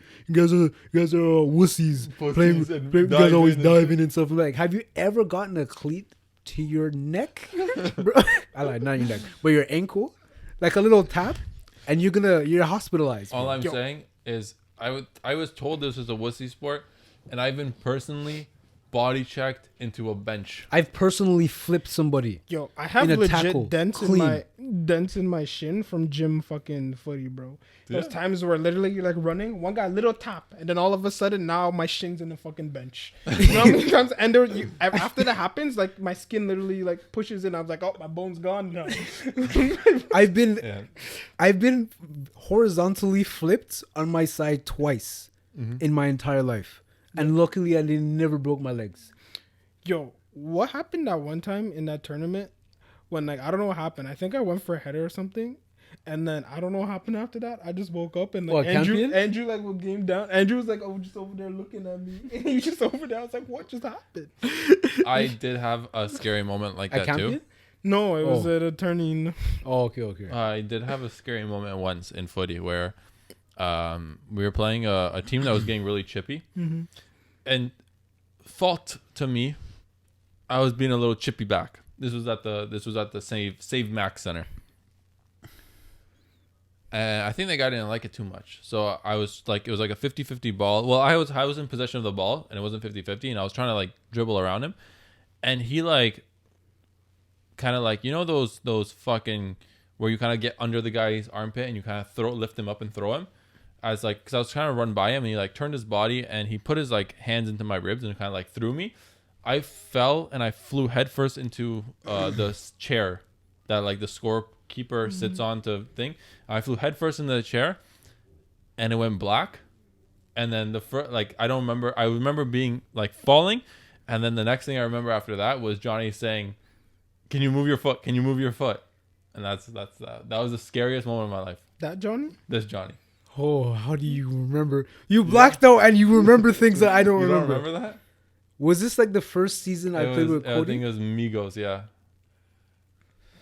playing. Pussies and You guys always diving and diving and stuff." I'm like, have you ever gotten a cleat to your neck, bro? I like not your neck, but your ankle, like a little tap, and you're hospitalized. All bro. I'm saying is, I was told this was a wussy sport, and I've been personally body checked into a bench. I've personally flipped somebody. Yo, I have In a legit tackle, dents clean. in my shin from gym fucking footy, bro. Those times where literally you're like running, one guy little tap, and then all of a sudden now my shin's in the fucking bench. You know how many times? And after that happens, like my skin literally like pushes in. I'm like, oh, my bone's gone now. I've been Yeah. I've been horizontally flipped on my side twice in my entire life, and luckily I never broke my legs. Yo, what happened that one time in that tournament when like I don't know what happened. I think I went for a header or something. And then I don't know what happened after that. I just woke up and like What, Campion? Andrew like was game down. Andrew was like, oh, just over there looking at me. And he was just over there. I was like, what just happened? I did have a scary moment like At that Campion? too. No, it was Oh. at a turning. Oh, okay. I did have a scary moment once in footy where we were playing a team that was getting really chippy, and fault to me, I was being a little chippy back. This was at the Save Max Center. And I think the guy didn't like it too much. So I was like, it was like a 50-50 ball. Well, I was in possession of the ball and it wasn't 50-50, and I was trying to like dribble around him. And he like kind of like, you know, those fucking where you kind of get under the guy's armpit and you kind of lift him up and throw him. I was like, cause I was trying to run by him and he like turned his body and he put his like hands into my ribs and kind of like threw me. I fell and I flew headfirst into the chair that like the scorekeeper sits on to thing. I flew headfirst into the chair and it went black And then I don't remember. I remember being like falling, and then the next thing I remember after that was Johnny saying, "Can you move your foot? Can you move your foot?" And that's that. That was the scariest moment of my life. That Johnny? This Johnny. Oh, how do you remember? You blacked out and you remember things that I don't You don't remember. remember that? Was this like the first season I played with Cody? I think it was Migos. Yeah.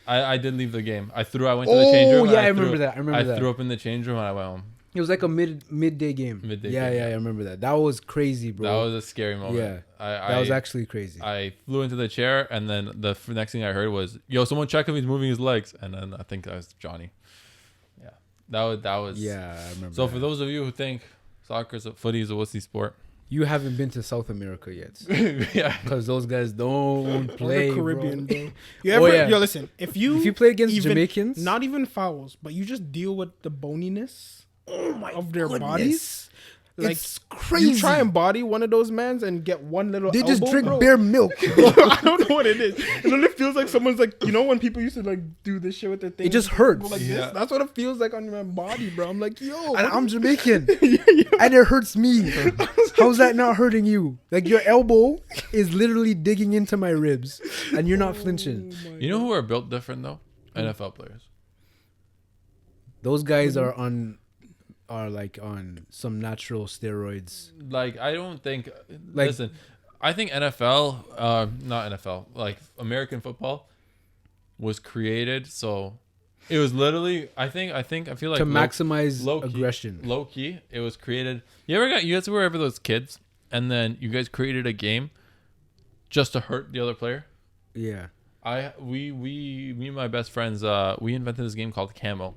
I did leave the game. I went to the change room. Oh, yeah, and I remember that. I remember that. I threw up in the change room and I went home. It was like a midday game. Midday yeah, game, yeah, I remember that. That was crazy, bro. That was a scary moment. Yeah, that was actually crazy. I flew into the chair, and then the next thing I heard was, "Yo, someone check if he's moving his legs." And then I think that was Johnny. Yeah, that was. Yeah, I remember. So for those of you who think footy is a wussy sport, you haven't been to South America yet, yeah, because those guys don't play. Or the Caribbean, bro. bro. You ever? yeah. Yo, listen. If you play against even, Jamaicans, not even fouls, but you just deal with the boniness of their goodness. bodies. Like it's crazy. You try and body one of those mans and get one little. They just elbow, drink bro. bare milk. I don't know what it is. It literally feels like someone's like, you know, when people used to like do this shit with their thing. It just hurts. Go like Yeah. this. That's what it feels like on my body, bro. I'm like, yo. And I'm Jamaican, and it hurts me. How's that not hurting you? Like your elbow is literally digging into my ribs, and you're not flinching. You know who are built different though? NFL players. Those guys are like on some natural steroids. Like I don't think. Like- Listen, I think NFL, not NFL, like American football, was created so. It was literally. I feel like To maximize low-key- aggression. Low key, it was created. You guys were ever those kids, and then you guys created a game just to hurt the other player. Yeah. Me and my best friends, we invented this game called Camel,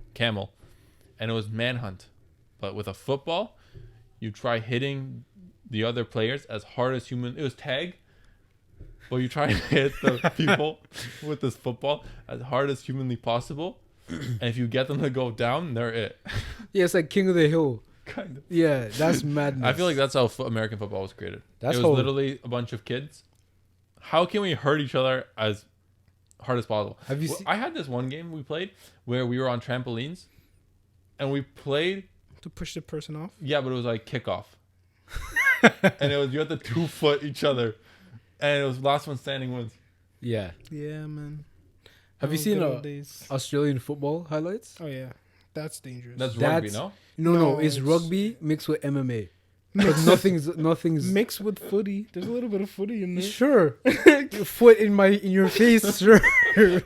and it was manhunt, but with a football. You try hitting the other players as hard as human. It was tag, but you try and hit the people with this football as hard as humanly possible, and if you get them to go down, they're it. Yeah, it's like King of the Hill. Kind of. Yeah, that's madness. I feel like that's how American football was created. That's it was literally a bunch of kids. How can we hurt each other as hard as possible? Have you seen? I had this one game we played where we were on trampolines, and we played. To push the person off. Yeah, but it was like kickoff, and it was you had to 2 foot each other, and it was last one standing wins. Yeah. Yeah, man. Have you Those seen good old days. Australian football highlights? Oh yeah, that's dangerous. That's rugby, That's- no? No, No, it's it's- rugby mixed with MMA. Because nothing's mixed with footy. There's a little bit of footy in there. sure. Your foot in your face, sure.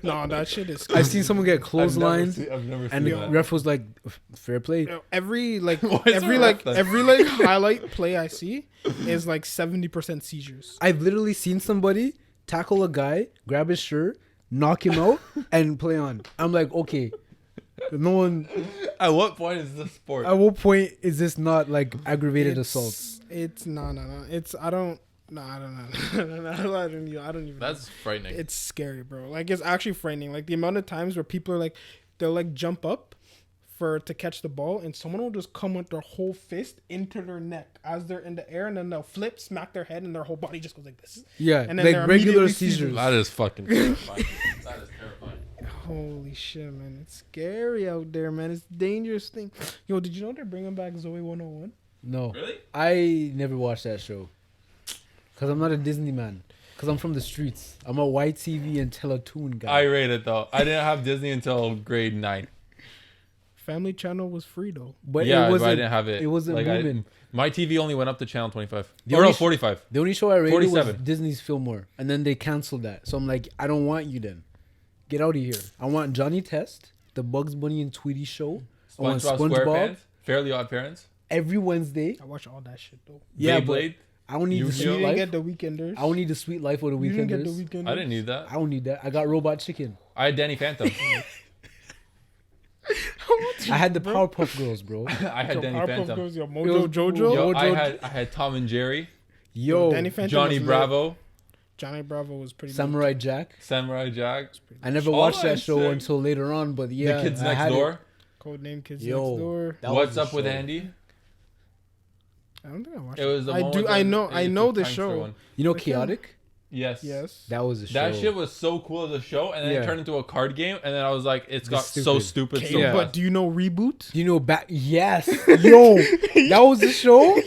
No, that shit is. I've seen someone get clotheslined, I've never and seen the that. ref was like, "Fair play." Every like Why is every there a like ref then? every like highlight play I see is like 70% seizures. I've literally seen somebody tackle a guy, grab his shirt, knock him out, and play on. I'm like, okay, no one. At what point is this sport? At what point is this not like aggravated assault? It's no. It's I don't know. I don't even. That's frightening. It's scary, bro. Like it's actually frightening. Like the amount of times where people are like, they'll like jump up to catch the ball, and someone will just come with their whole fist into their neck as they're in the air, and then they'll flip, smack their head, and their whole body just goes like this. Yeah, And then like they're regular immediately seizures. That is fucking terrifying. That is terrifying. Holy shit, man! It's scary out there, man. It's a dangerous thing. Yo, did you know they're bringing back Zoe 101? No, Really? I never watched that show because I'm not a Disney man. Because I'm from the streets. I'm a YTV and Teletoon guy. I rate it though. I didn't have Disney until grade 9. Family Channel was free though. but Yeah, it but wasn't. I didn't have it. It wasn't booming. My TV only went up to channel 25. The Or no, only sh- 45. The only show I rated was 47. Disney's Fillmore, and then they canceled that. So I'm like, I don't want you then. Get out of here. I want Johnny Test, the Bugs Bunny and Tweety show. I want SpongeBob SpongeBob SquarePants, Fairly Odd Parents, every Wednesday. I watch all that shit though. Yeah, Beyblade. I don't need You the You sweet didn't life. get the Weekenders. I don't need the sweet life or the You didn't get the Weekenders. Weekenders. I didn't need that. I don't need that. I got Robot Chicken. I had Danny Phantom. I had the Powerpuff Girls, bro. I had Yo, Danny Powerpuff Phantom. Girls, yo, It Mojo was- Jojo. Yo, Mojo- I had Tom and Jerry, Yo, Danny Phantom Johnny was lit. Bravo, Johnny Bravo was pretty. Samurai Jack. Samurai Jack, I never All watched I'm that show saying- until later on, but yeah, The Kids I Next had it. Door. Code Name Kids Yo. Next Door. That What's was the Up with show. Andy? I don't think I watched It was the I one do. with I the- know. I it's know a the prankster show. one. You know, Okay. Chaotic. Yes. Yes. That was a show. That shit was so cool as a show, and then Yeah. it turned into a card game, and then I was like, it's got It's so stupid. stupid. Okay, So Yeah. but fast. do you know Reboot? Do you know back? Yes, yo, that was the show.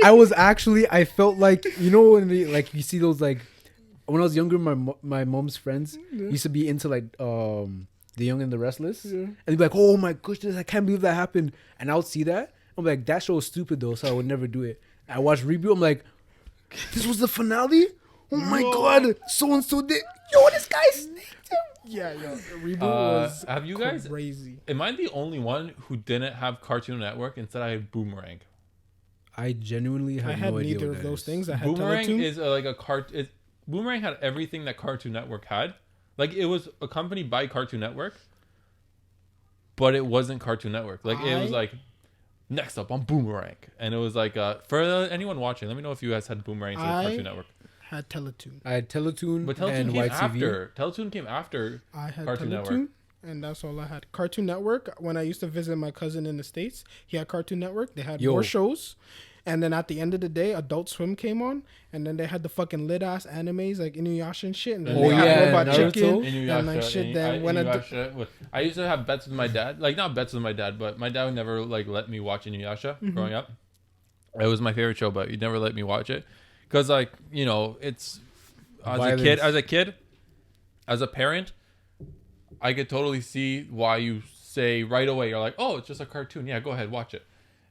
I was actually, I felt like, you know, when they, like you see those, like when I was younger, my mom's friends used to be into like The Young and the Restless, and they'd be like, oh my goodness, I can't believe that happened. And I would see that, I'm like, that show is stupid though, so I would never do it. I watched Reboot, I'm like, this was the finale. Oh my god, so and so did. Yo, this guy's. Yeah, Reboot was have you guys? crazy. Am I the only one who didn't have Cartoon Network? Instead, I had Boomerang. I genuinely I have had no idea neither what of that those is. things. I had Boomerang Teletoon. is like a Boomerang had everything that Cartoon Network had. Like it was accompanied by Cartoon Network, but it wasn't Cartoon Network. Like it was like next up on Boomerang, and it was like for anyone watching, let me know if you guys had Boomerang instead of Cartoon Network. Had Teletoon. I had Teletoon, But Teletoon and came YTV. after. Teletoon came after. I had Cartoon Teletoon, Network. and that's all I had. Cartoon Network. When I used to visit my cousin in the States, he had Cartoon Network. They had Yo. more shows. And then at the end of the day, Adult Swim came on, and then they had the fucking lit ass animes like Inuyasha and shit. And then Oh, they had yeah, Robot Naruto. Chicken Inuyasha, and like shit. Then when I used to have bets with my dad. Like not bets with my dad, but my dad would never like let me watch Inuyasha growing up. It was my favorite show, but he never let me watch it because, like, you know, it's as a kid, as a parent, I could totally see why you say right away. You're like, oh, it's just a cartoon. Yeah, go ahead, watch it.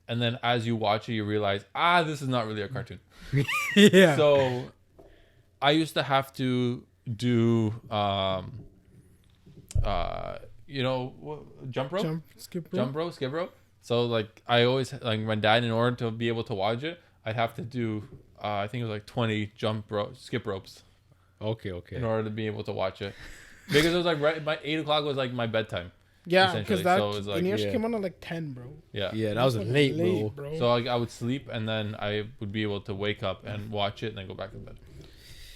And then as you watch it, you realize, this is not really a cartoon. Yeah. So I used to have to do, jump rope, skip rope. jump rope, skip rope. So like I always like my dad, in order to be able to watch it, I'd have to do, I think it was like 20 skip ropes Okay. in order to be able to watch it, because it was like right, my 8 o'clock was like my bedtime. Yeah, essentially. because that So it was like- Inuyasha came on at like 10, bro. Yeah. Yeah, that was That's late, fucking bro. So like I would sleep and then I would be able to wake up and watch it and then go back to bed.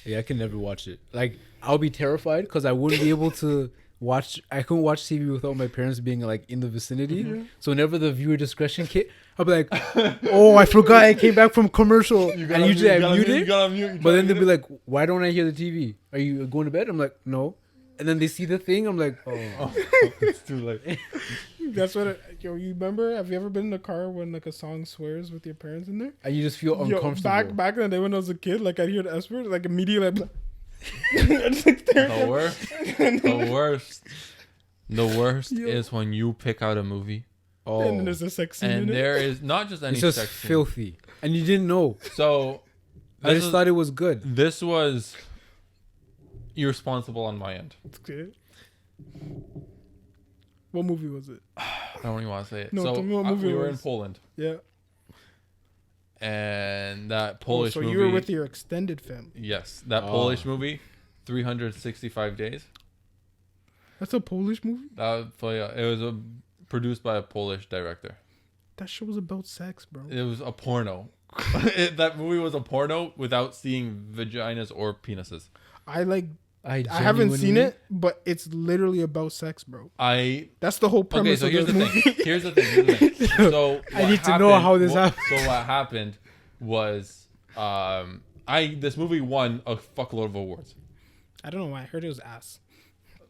Yeah, I can never watch it. Like, I'll be terrified because I wouldn't be able to watch. I couldn't watch TV without my parents being like in the vicinity. So whenever the viewer discretion kit, I'll be like, "Oh, I forgot I came back from commercial." And usually I mute it. But then they'll be like, "Why don't I hear the TV? Are you going to bed?" I'm like, "No." And then they see the thing. I'm like, "Oh, It's too late. That's what. You remember? Have you ever been in a car when like a song swears with your parents in there? and you just feel uncomfortable." Back in the day when I was a kid, like I'd hear the S word, like immediately, I'd be like, I'd, like, stare at The them. worst. The worst Yo. is when you pick out a movie Oh, And then there's a sex scene and in it. there is not just any it's just sex scene. filthy, and you didn't know. So I this just is- thought it was good. this was irresponsible on my end. It's good. What movie was it? I don't even want to say it. No, so tell me what movie we it were in was. Poland, Yeah. and that Oh, Polish so movie. you were with your extended family. Yes, that Oh. Polish movie, 365 Days. That's a Polish movie. It was produced by a Polish director. That show was about sex, bro. It was a porno. That movie was a porno without seeing vaginas or penises. I I haven't seen genuinely- it, but it's literally about sex, bro. I That's the whole okay. premise So of here's this the movie. thing. Here's the thing. So I what need to know how this happened. So what happened was, this movie won a fuckload of awards. I don't know why. I heard it was ass.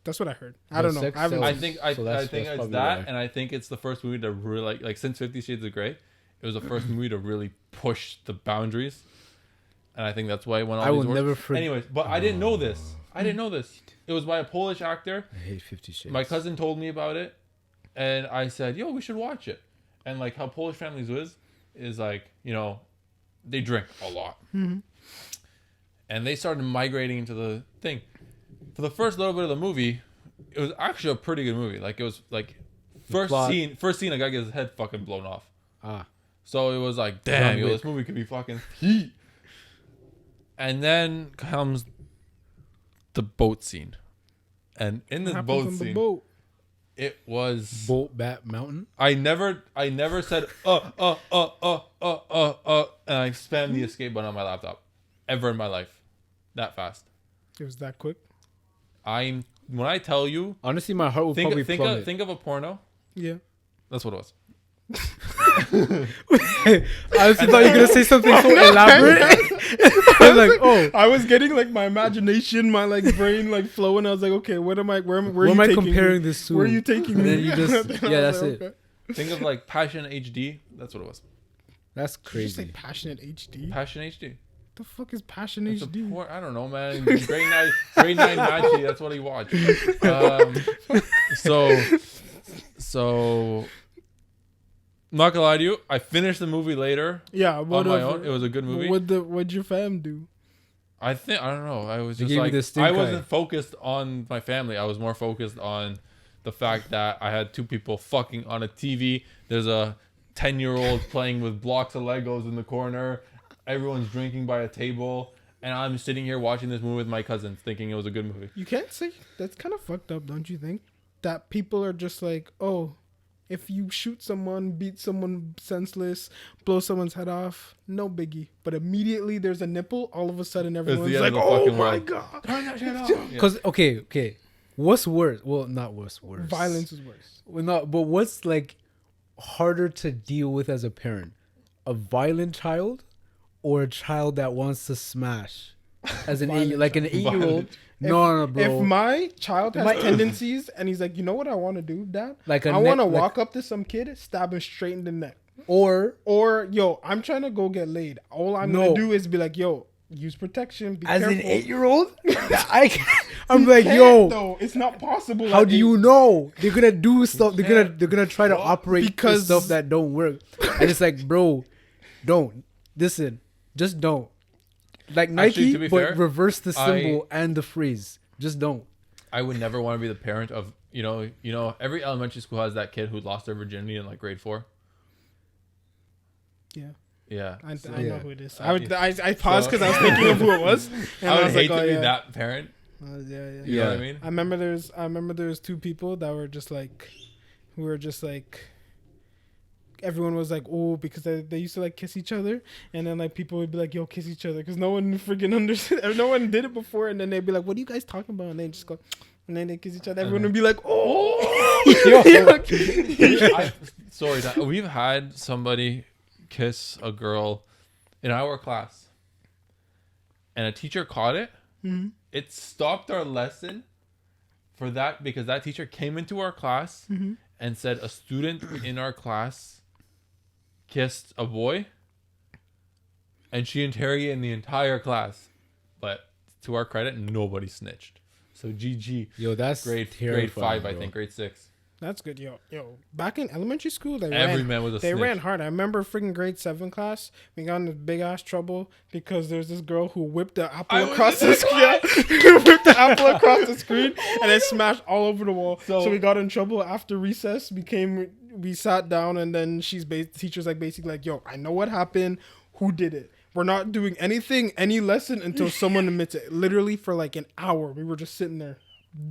That's what I heard. I The don't know. sex I haven't sells. I seen think it. I So that's think it's probably that, why. and I think it's the first movie to really like since 50 Shades of Grey, it was the first movie to really push the boundaries, and I think that's why it won all I these will awards. never forget. Anyways, but I didn't know this. I didn't know this. It was by a Polish actor. I hate 50 Shades. My cousin told me about it, and I said, "Yo, we should watch it." And like how Polish families is like, you know, they drink a lot, and they started migrating into the thing. For the first little bit of the movie, it was actually a pretty good movie. Like it was like first plot. scene, a guy gets his head fucking blown off. Ah, So it was like, damn, yo, Wick. this movie could be fucking heat. And then comes the boat scene, and in this What happens boat on the scene, boat? it was. Bolt Bat Mountain. I never said and I spammed the escape button on my laptop, ever in my life, that fast. It was that quick. When I tell you, Honestly, my heart would probably plummet. think of a porno. Yeah. That's what it was. I honestly thought you were gonna say something so elaborate. I was like, oh, I was getting like my imagination, my like brain like flowing. I was like, okay, what am I? Where what you am I taking comparing me? this to? Where are you taking And me? then you just, Then I yeah, was that's like, it. okay. Think of like Passion HD. That's what it was. That's Did you just say crazy. passionate HD? Passion HD. The fuck is passion It's a HD? poor, I don't know, man. Grade nine Machi. That's what he watched. So, not gonna lie to you, I finished the movie later Yeah, on whatever. my own. It was a good movie. What'd your fam do? I don't know. I was They just gave you like, the stink I eye. wasn't focused on my family. I was more focused on the fact that I had two people fucking on a TV. There's a 10-year-old playing with blocks of Legos in the corner. Everyone's drinking by a table. And I'm sitting here watching this movie with my cousins thinking it was a good movie. You can't say that's kind of fucked up, don't you think? That people are just like, oh, if you shoot someone, beat someone senseless, blow someone's head off, no biggie. But immediately there's a nipple, all of a sudden everyone's end like, of the oh fucking my world. god. Turn that shit off. Cause okay, what's worse? Well, not what's worse. Violence is worse. Well, not. But what's like harder to deal with as a parent? A violent child, or a child that wants to smash? As an Violent like an child. 8-year-old. Violent. No, bro. If my child has tendencies and he's like, you know what I want to do, Dad? Like a I want to neck- like- walk up to some kid, stab him straight in the neck. or Or, yo, I'm trying to go get laid. All I'm No. going to do is be like, yo, use protection. Be as careful. an 8-year-old, I'm You like, can't, yo, though. It's not possible. how at do you 8. know they're gonna do stuff? They're gonna try to operate Because- because stuff that don't work. And it's like, bro, don't listen. Just don't. Like Nike, to be but fair, reverse the symbol and the phrase. Just don't. I would never want to be the parent of, you know, every elementary school has that kid who lost their virginity in like grade 4. Yeah. Yeah. I So know Yeah. who it is. I- I paused because I was thinking of who it was. And I would was hate like, to oh, be yeah. that parent. Yeah. You know what I mean? I remember there's two people that were just like, who were just like, everyone was like, oh, because they used to like kiss each other, and then like people would be like, yo, kiss each other, because no one freaking understood, no one did it before, and then they'd be like, what are you guys talking about? And they just go, and then they kiss each other. Everyone would be like, oh, Sorry, we've had somebody kiss a girl in our class, and a teacher caught it. Mm-hmm. It stopped our lesson for that because that teacher came into our class Mm-hmm. and said a student in our class kissed a boy, and she interrogated the entire class. But to our credit, nobody snitched. So GG. Yo, that's Grade 5, I think, grade 6. That's good, yo. Back in elementary school, Every man was a they snitch. ran hard. I remember freaking grade 7 class. We got into big ass trouble because there's this girl who whipped the apple I was across in the that screen. Whipped the apple across the screen, and it smashed all over the wall. So So- we got in trouble after recess. We sat down, and then teacher's like basically like, yo, I know what happened. Who did it? We're not doing any lesson until someone admits it. Literally for like an hour, we were just sitting there,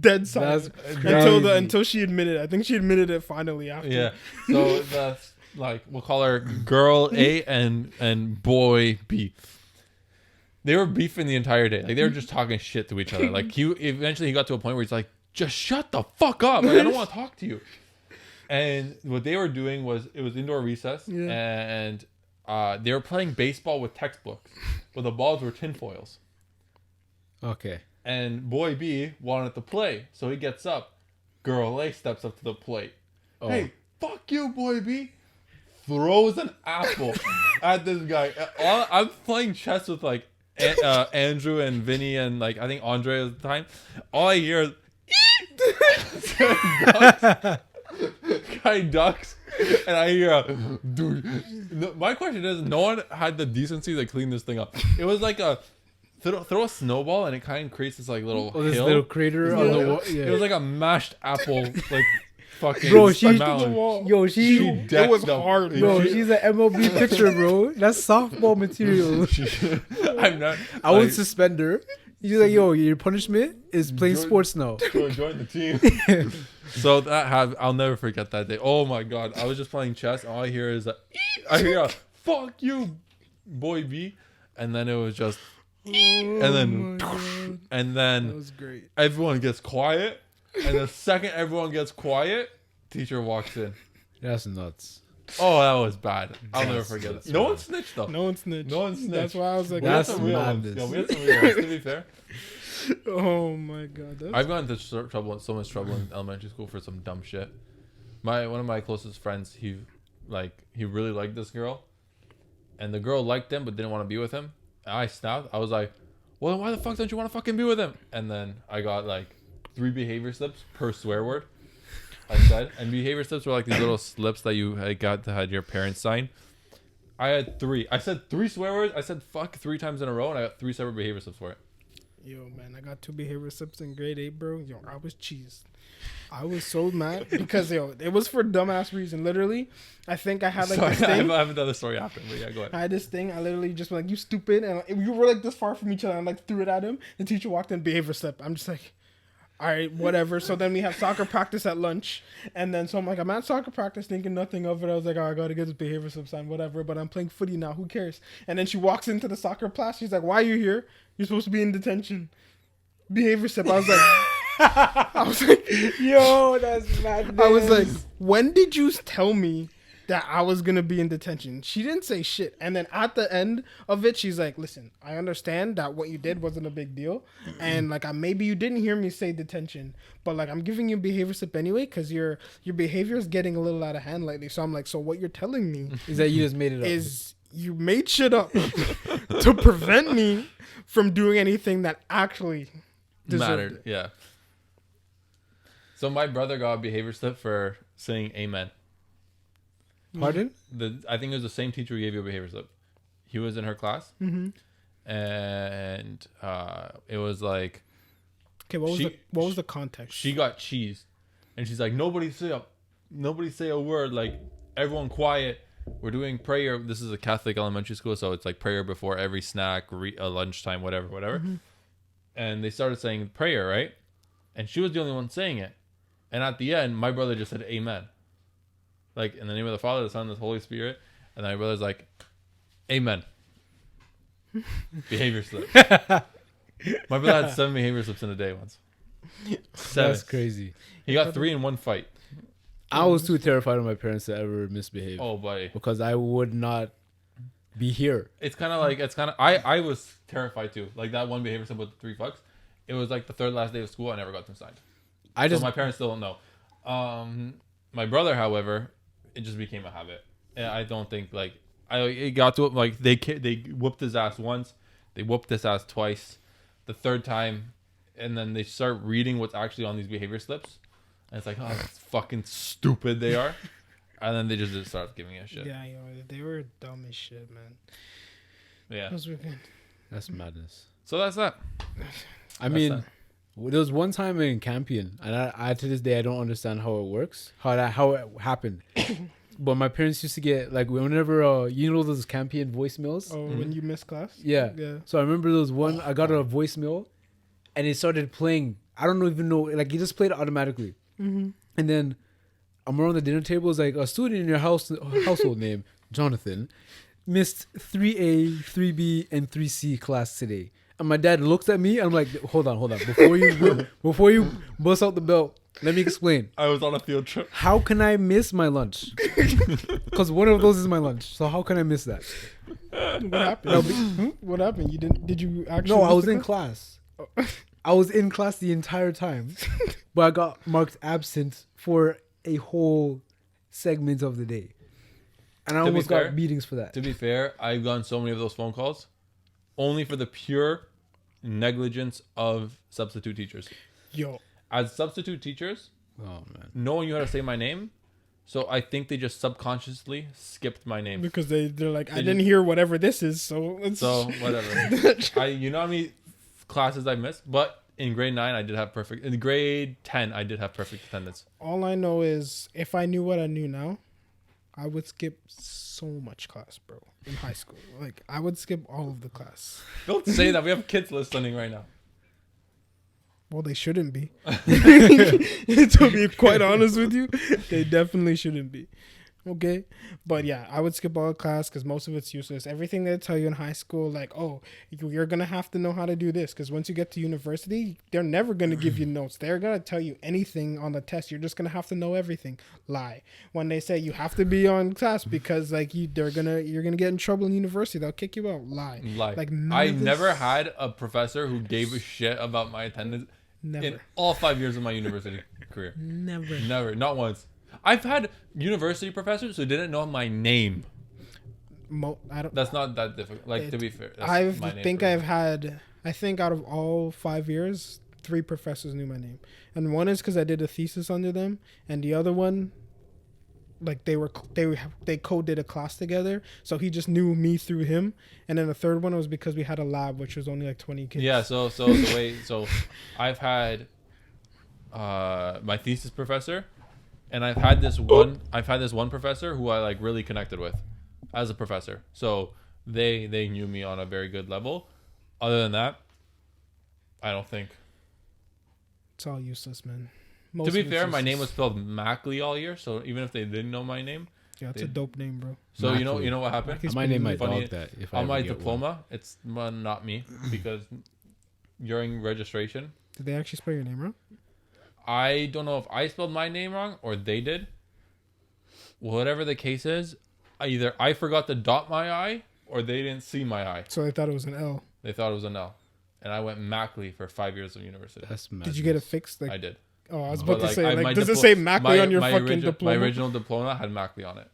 dead silent crazy. until she admitted it. I think she admitted it finally after. Yeah. So that's like, we'll call her girl A and boy B. They were beefing the entire day. Like, they were just talking shit to each other. Like, eventually he got to a point where he's like, just shut the fuck up. Like, I don't want to talk to you. And what they were doing was, it was indoor recess, and they were playing baseball with textbooks, but the balls were tinfoils. Okay. And boy B wanted to play, so he gets up. Girl A steps up to the plate. Oh. Hey, fuck you, boy B. Throws an apple at this guy. I'm playing chess with like Andrew and Vinny and like I think Andre at the time. All I hear is guy ducks, and I hear, dude. My question is, no one had the decency to clean this thing up. It was like a throw a snowball, and it kind of creates this like little Oh, this hill. little crater on the wall. It Yeah. was like a mashed apple, like fucking Bro, she- mound. Yo, she It was decked up. hard, bro, She- she's an MLB pitcher, bro. That's softball material. I'm not. I would like, suspend her. You're like, yo, your punishment is playing Join- sports now. join the team. So I'll never forget that day. Oh my god, I was just playing chess. All I hear is I hear a fuck you, boy B, and then it was just, and then That was great. everyone gets quiet, and the second everyone gets quiet, teacher walks in. That's nuts. Oh, that was bad. I'll never forget it. No one snitched though. No one snitched. No one snitched. That's why I was like, We had That's some real ones. madness. Yeah, we had some real ones, to be fair. oh my god. That's I've gotten into so much trouble in elementary school for some dumb shit. One of my closest friends, he really liked this girl, and the girl liked him but didn't want to be with him. And I snapped. I was like, well, then why the fuck don't you want to fucking be with him? And then I got like 3 behavior slips per swear word. I said, and behavior slips were like these little slips that you had your parents sign. I had 3. I said 3 swear words. I said fuck 3 times in a row, and I got 3 separate behavior slips for it. Yo, man, I got 2 behavior slips in grade 8, bro. Yo, I was cheesed. I was so mad because, yo, it was for dumbass reason. Literally, I think I had like this thing. I have another story after, but yeah, go ahead. I had this thing. I literally just went like, you stupid. And we were like this far from each other. And like threw it at him. The teacher walked in, behavior slip. I'm just like, all right, whatever. So then we have soccer practice at lunch. And then so I'm like, I'm at soccer practice thinking nothing of it. I was like, oh, I got to get this behavior slip sign, whatever. But I'm playing footy now. Who cares? And then she walks into the soccer class. She's like, why are you here? You're supposed to be in detention. Behavior slip. I was like, Yo, that's madness. I was like, when did you tell me that I was going to be in detention? She didn't say shit. And then at the end of it, she's like, listen, I understand that what you did wasn't a big deal. And like, maybe you didn't hear me say detention, but like, I'm giving you a behavior slip anyway, because your behavior is getting a little out of hand lately. So I'm like, so what you're telling me is that you just made it up? is you made shit up to prevent me from doing anything that actually deserved it. Yeah. So my brother got a behavior slip for saying amen. Pardon? I think it was the same teacher who gave you a behavior slip. He was in her class, and it was like, okay, what was the context? She got cheesed, and she's like, nobody say a word. Like, everyone quiet. We're doing prayer. This is a Catholic elementary school, so it's like prayer before every snack, lunchtime, whatever. Mm-hmm. And they started saying prayer, right? And she was the only one saying it. And at the end, my brother just said amen. Like, in the name of the Father, the Son, and the Holy Spirit. And my brother's like, amen. Behavior slip. My brother had 7 behavior slips in a day once. 7. That's crazy. He got 3 in one fight. I was too terrified of my parents to ever misbehave. Oh, buddy. Because I would not be here. It's kind of, I was terrified too. Like, that one behavior slip with the 3 fucks. It was like the 3rd last day of school. I never got them signed. So my parents still don't know. My brother, however, it just became a habit. And I don't think it got to it. Like, they whooped his ass once, they whooped his ass twice, the 3rd time, and then they start reading what's actually on these behavior slips, and it's like, oh, that's fucking stupid they are, and then they just start giving a shit. Yeah, they were dumb as shit, man. Yeah, Those were good. That's madness. so that's that. I mean, there was one time in Campion, and I to this day I don't understand how it works, how it happened. But my parents used to get like whenever those Campion voicemails. Oh, when you missed class? Yeah. So I remember there was one I got a voicemail, and it started playing. I don't even know, like it just played automatically. Mm-hmm. And then I'm around the dinner table. It's like a student in your household name Jonathan missed 3A, 3B, and 3C class today. And my dad looks at me, and I'm like, hold on. Before you bust out the belt, let me explain. I was on a field trip. How can I miss my lunch? Because one of those is my lunch. So how can I miss that? What happened? What happened? Did you actually? No, I was in class. I was in class the entire time, but I got marked absent for a whole segment of the day. And I almost got beatings for that. To be fair, I've gotten so many of those phone calls only for the pure negligence of substitute teachers. Yo. As substitute teachers, Oh man, knowing you how to say my name, so I think they just subconsciously skipped my name. Because they're like, I didn't hear whatever this is, so whatever. You know how many classes I missed? But in grade 9, I did have perfect. In grade 10, I did have perfect attendance. All I know is if I knew what I knew now, I would skip so much class, bro. In high school, like I would skip all of the class. Don't say that. We have kids listening right now. Well, they shouldn't be. To be quite honest with you, they definitely shouldn't be. Okay, but yeah, I would skip all the class because most of it's useless. Everything they tell you in high school, like, oh, you're gonna have to know how to do this, because once you get to university, they're never gonna give you notes. They're gonna tell you anything on the test. You're just gonna have to know everything. Lie. When they say you have to be on class because like you're gonna get in trouble in university, they'll kick you out. Lie. Like Like I none of this- never had a professor who gave a shit about my attendance in Never. all 5 years of my university career. Never. Never, not once. I've had university professors who didn't know my name. I don't. That's not that difficult. Like, to be fair, that's I my name think for- I've had. I think out of all 5 years, 3 professors knew my name, and one is because I did a thesis under them, and the other one, like they co-did a class together, so he just knew me through him, and then the third one was because we had a lab which was only like 20 kids. Yeah, so the way I've had my thesis professor, and I've had this one professor who I like really connected with as a professor. So they knew me on a very good level. Other than that, I don't think. It's all useless, man. To be of it's fair, my useless. name was spelled Mackley all year, so even if they didn't know my name, Yeah, it's a dope name, bro. so you Mackley. know what happened? Mackley's I might name my Funny, dog that if I On ever my get diploma, it's not me, because during registration, Did they actually spell your name wrong? I don't know if I spelled my name wrong or they did. Whatever the case is, either I forgot to dot my I or they didn't see my I. So they thought it was an L. They thought it was an L. And I went Mackley for 5 years of university. That's Did you get it fixed? Like, I did. oh, I was But about to like, say, like, my does it diplo- say Mackley on your fucking my diploma? original diploma had Mackley on it.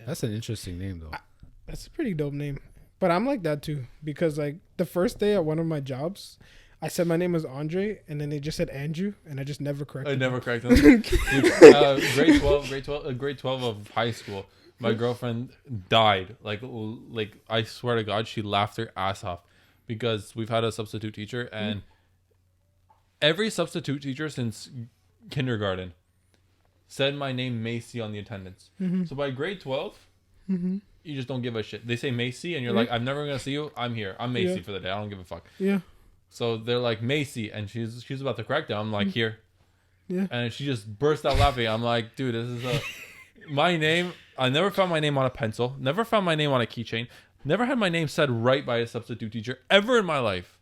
That's an interesting name though. That's a pretty dope name. But I'm like that too, because like the first day at one of my jobs, I said my name was Andre, and then they just said Andrew, and I just never corrected. I them. never corrected them. Grade 12 of high school. My girlfriend died. Like I swear to God, she laughed her ass off because we've had a substitute teacher, and every substitute teacher since kindergarten said my name Macy on the attendance. So by grade 12, you just don't give a shit. They say Macy, and you're like, I'm never gonna see you. I'm here. I'm Macy for the day. I don't give a fuck. Yeah. So they're like Macy, and she's about to correct it. I'm like, here. Yeah. And she just burst out laughing. I'm like, dude, this is my name. I never found my name on a pencil. Never found my name on a keychain. Never had my name said right by a substitute teacher ever in my life.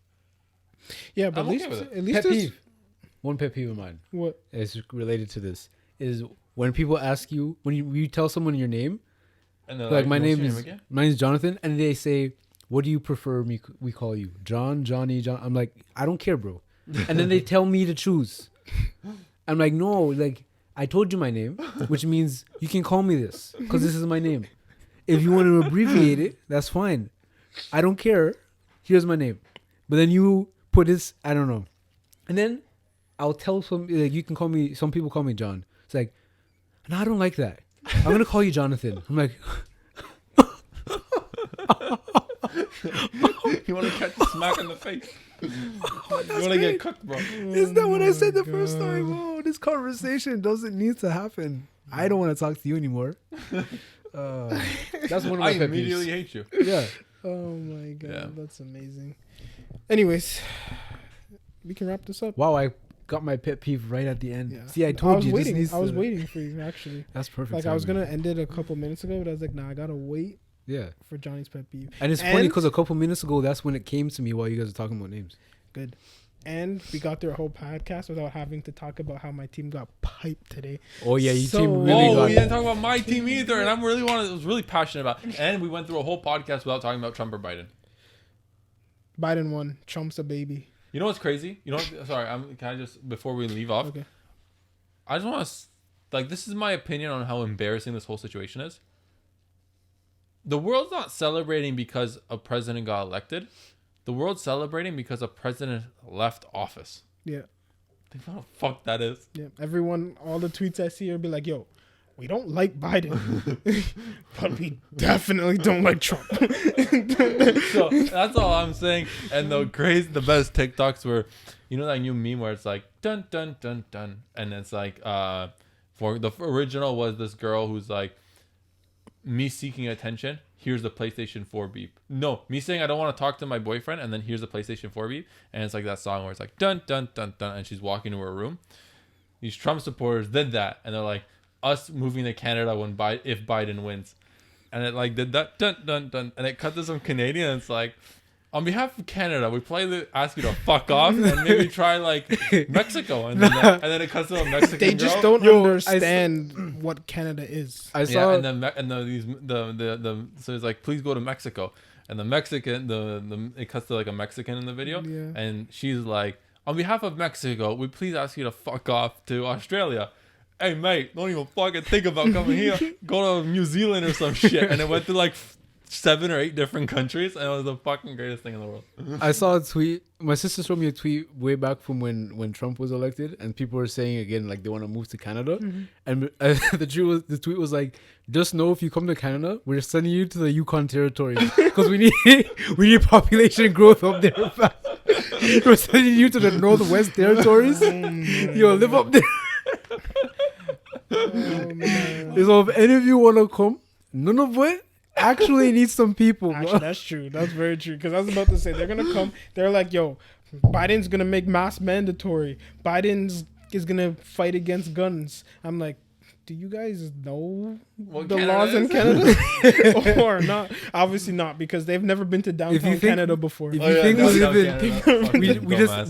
Yeah, but I'm at least okay with it. at least Pet there's- peeve. One pet peeve of mine What? is related to this is when people ask you when you tell someone your name, And they're like my "What's name your is again?" my name's Jonathan, and they say, "What do you prefer we call you? John, Johnny, John?" I'm like, I don't care, bro. And then they tell me to choose. I'm like, no, like I told you my name, which means you can call me this because this is my name. If you want to abbreviate it, that's fine. I don't care. Here's my name. But then you put this, I don't know. And then I'll tell some, like, you can call me, some people call me John. It's like, no, I don't like that. I'm going to call you Jonathan. I'm like, You want to catch a smack in the face? You want to get cooked, bro? isn't that what I said the first time? Oh, this conversation doesn't need to happen. I don't want to talk to you anymore. That's one of my I pet immediately peeves. hate you. Yeah. Oh my god, Yeah. that's amazing. Anyways, we can wrap this up. Wow, I got my pet peeve right at the end. Yeah. See, I told you. was this waiting. needs I was to- waiting for you actually. That's perfect. Like I was timing. gonna end it a couple minutes ago, but I was like, nah, I gotta wait Yeah. for Johnny's pet peeve. And it's funny And- because a couple minutes ago, that's when it came to me while you guys were talking about names. Good. And we got through a whole podcast without having to talk about how my team got piped today. Oh yeah, you So- team really Oh, got we didn't talk about my team either, and I was really passionate about. And we went through a whole podcast without talking about Trump or Biden. Biden won. Trump's a baby. You know what's crazy? You know, sorry, can I just before we leave off? Okay. I just want to like this is my opinion on how embarrassing this whole situation is. The world's not celebrating because a president got elected. The world's celebrating because a president left office. Yeah. Think how the fuck that is. Yeah. Everyone, all the tweets I see are be like, yo, we don't like Biden, but we definitely don't like Trump. So that's all I'm saying. And the best TikToks were, you know, that new meme where it's like dun dun dun dun, and it's like for the original was this girl who's like, me seeking attention. Here's the PlayStation 4 beep. No, me saying I don't want to talk to my boyfriend, and then here's the PlayStation 4 beep, and it's like that song where it's like dun dun dun dun, and she's walking to her room. These Trump supporters did that, and they're like, us moving to Canada if Biden wins, and it like did that dun dun dun, and it cut to some Canadian. And it's like, on behalf of Canada, we politely ask you to fuck off and maybe try like Mexico, and then it cuts to a Mexican. They just girl. don't understand what Canada is. I saw. Yeah, and the so it's like, please go to Mexico, and the Mexican it cuts to like a Mexican in the video, Yeah. and she's like, on behalf of Mexico, we please ask you to fuck off to Australia. Hey mate, don't even fucking think about coming here. Go to New Zealand or some shit. And it went to like 7 or 8 different countries, and it was the fucking greatest thing in the world. I saw a tweet. My sister showed me a tweet way back from when Trump was elected, and people were saying again like they want to move to Canada. And the tweet was like, just know if you come to Canada, we're sending you to the Yukon Territory because we need population growth up there. We're sending you to the Northwest Territories. Yo, live up there. So if any of you want to come, none of it actually needs some people. Actually, that's true. That's very true. Because I was about to say they're gonna come. They're like, yo, Biden's gonna make mask mandatory. Biden's is gonna fight against guns. I'm like, do you guys know What the Canada laws in is? Canada or not? Obviously not, because they've never been to downtown Canada before. If you think we live in, we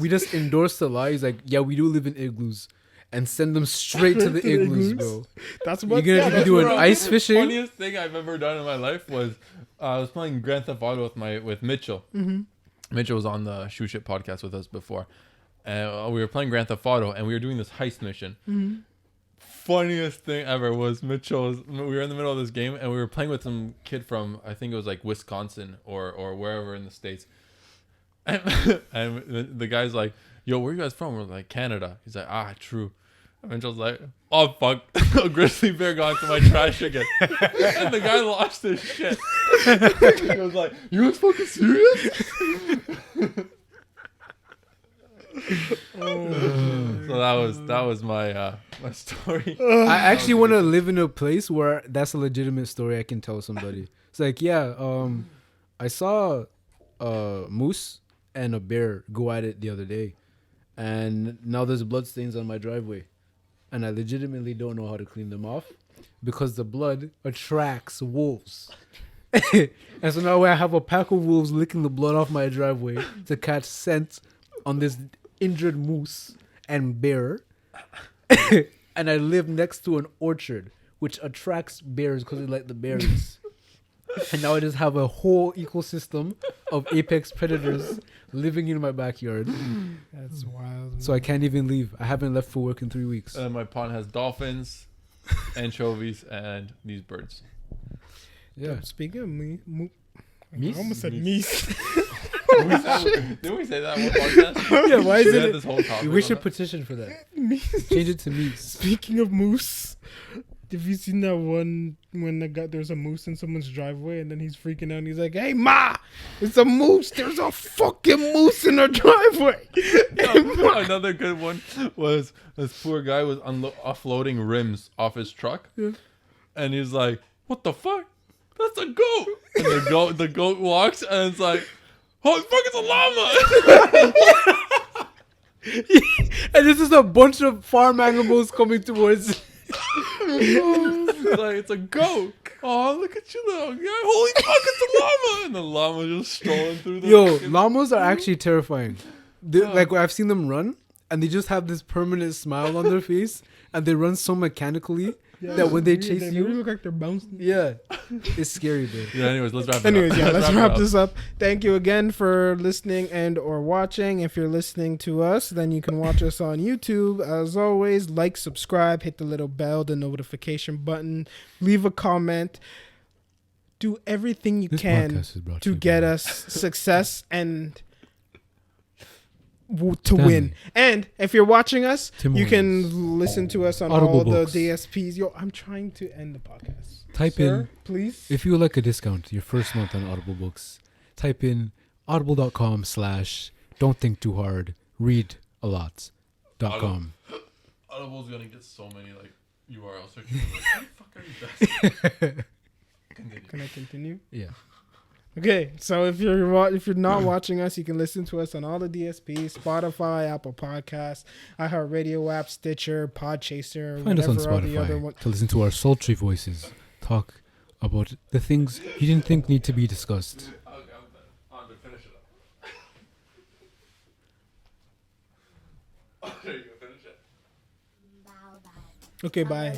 we just endorse the lie. He's like, yeah, we do live in igloos, and send them straight to the To the igloos, igloos. bro. That's what You're gonna be doing ice fishing. Funniest thing I've ever done in my life was I was playing Grand Theft Auto with Mitchell. Mitchell was on the Shoe Shit podcast with us before, and we were playing Grand Theft Auto, and we were doing this heist mission. Funniest thing ever was we were in the middle of this game, and we were playing with some kid from, I think it was like Wisconsin or wherever in the States, and the guy's like, yo, where you guys from? We're like, Canada. He's like, ah, true. And Mitchell's like, oh fuck, a grizzly bear got into my trash again. And the guy lost his shit. He was like, you guys fucking serious? So that was my my story. I actually want to live in a place where that's a legitimate story I can tell somebody. It's like, yeah, I saw a moose and a bear go at it the other day, and now there's bloodstains on my driveway, and I legitimately don't know how to clean them off because the blood attracts wolves. And so now I have a pack of wolves licking the blood off my driveway to catch scent on this injured moose and bear. And I live next to an orchard which attracts bears because they like the berries. And now I just have a whole ecosystem of apex predators living in my backyard. That's wild. So I can't even leave. I haven't left for work in 3 weeks. My pond has dolphins, anchovies, and these birds. Yeah. Speaking of Meese? I almost said meese. Didn't we say that on one podcast? Yeah, why is We had it? this whole topic We on should that? petition for that. Change it to meese. Speaking of moose, have you seen that one when there's a moose in someone's driveway and then he's freaking out and he's like, hey ma, it's a moose. There's a fucking moose in our driveway. Another good one was this poor guy was offloading rims off his truck. Yeah. And he's like, what the fuck? That's a goat. And the goat walks and it's like, holy fuck, it's a llama. And this is a bunch of farm animals coming towards. It's like, it's a goat. Oh, look at you, little guy. Holy fuck, it's a llama. And the llama just strolling through the Yo, fucking- llamas are actually terrifying. Like I've seen them run, and they just have this permanent smile on their face, and they run so mechanically that when they chase They you, look like they're bouncing. yeah, it's scary, bro. Yeah, anyways, let's wrap it up. Anyways, yeah, let's wrap it up. this up. Thank you again for listening and or watching. If you're listening to us, then you can watch us on YouTube. As always, like, subscribe, hit the little bell, the notification button, leave a comment. Do everything you can to get us success and to win. And if you're watching us, Tim you Hortons. can listen to us on Audible all books. the DSPs. Yo, I'm trying to end the podcast. Type Sir, in, please. if you would like a discount your first month on Audible books, type in audible.com/don't think too hard, read a lot.com. Audible's gonna get so many like URL searches. Like, what the fuck are you guys? Continue. Can I continue? Yeah. Okay, so if you're not watching us, you can listen to us on all the DSPs: Spotify, Apple Podcasts, iHeartRadio app, Stitcher, Podchaser, Find us on whatever all the other Spotify one. to listen to our sultry voices talk about the things you didn't think need to be discussed. I'm to finish it up. There you go, finish it. Okay, bye.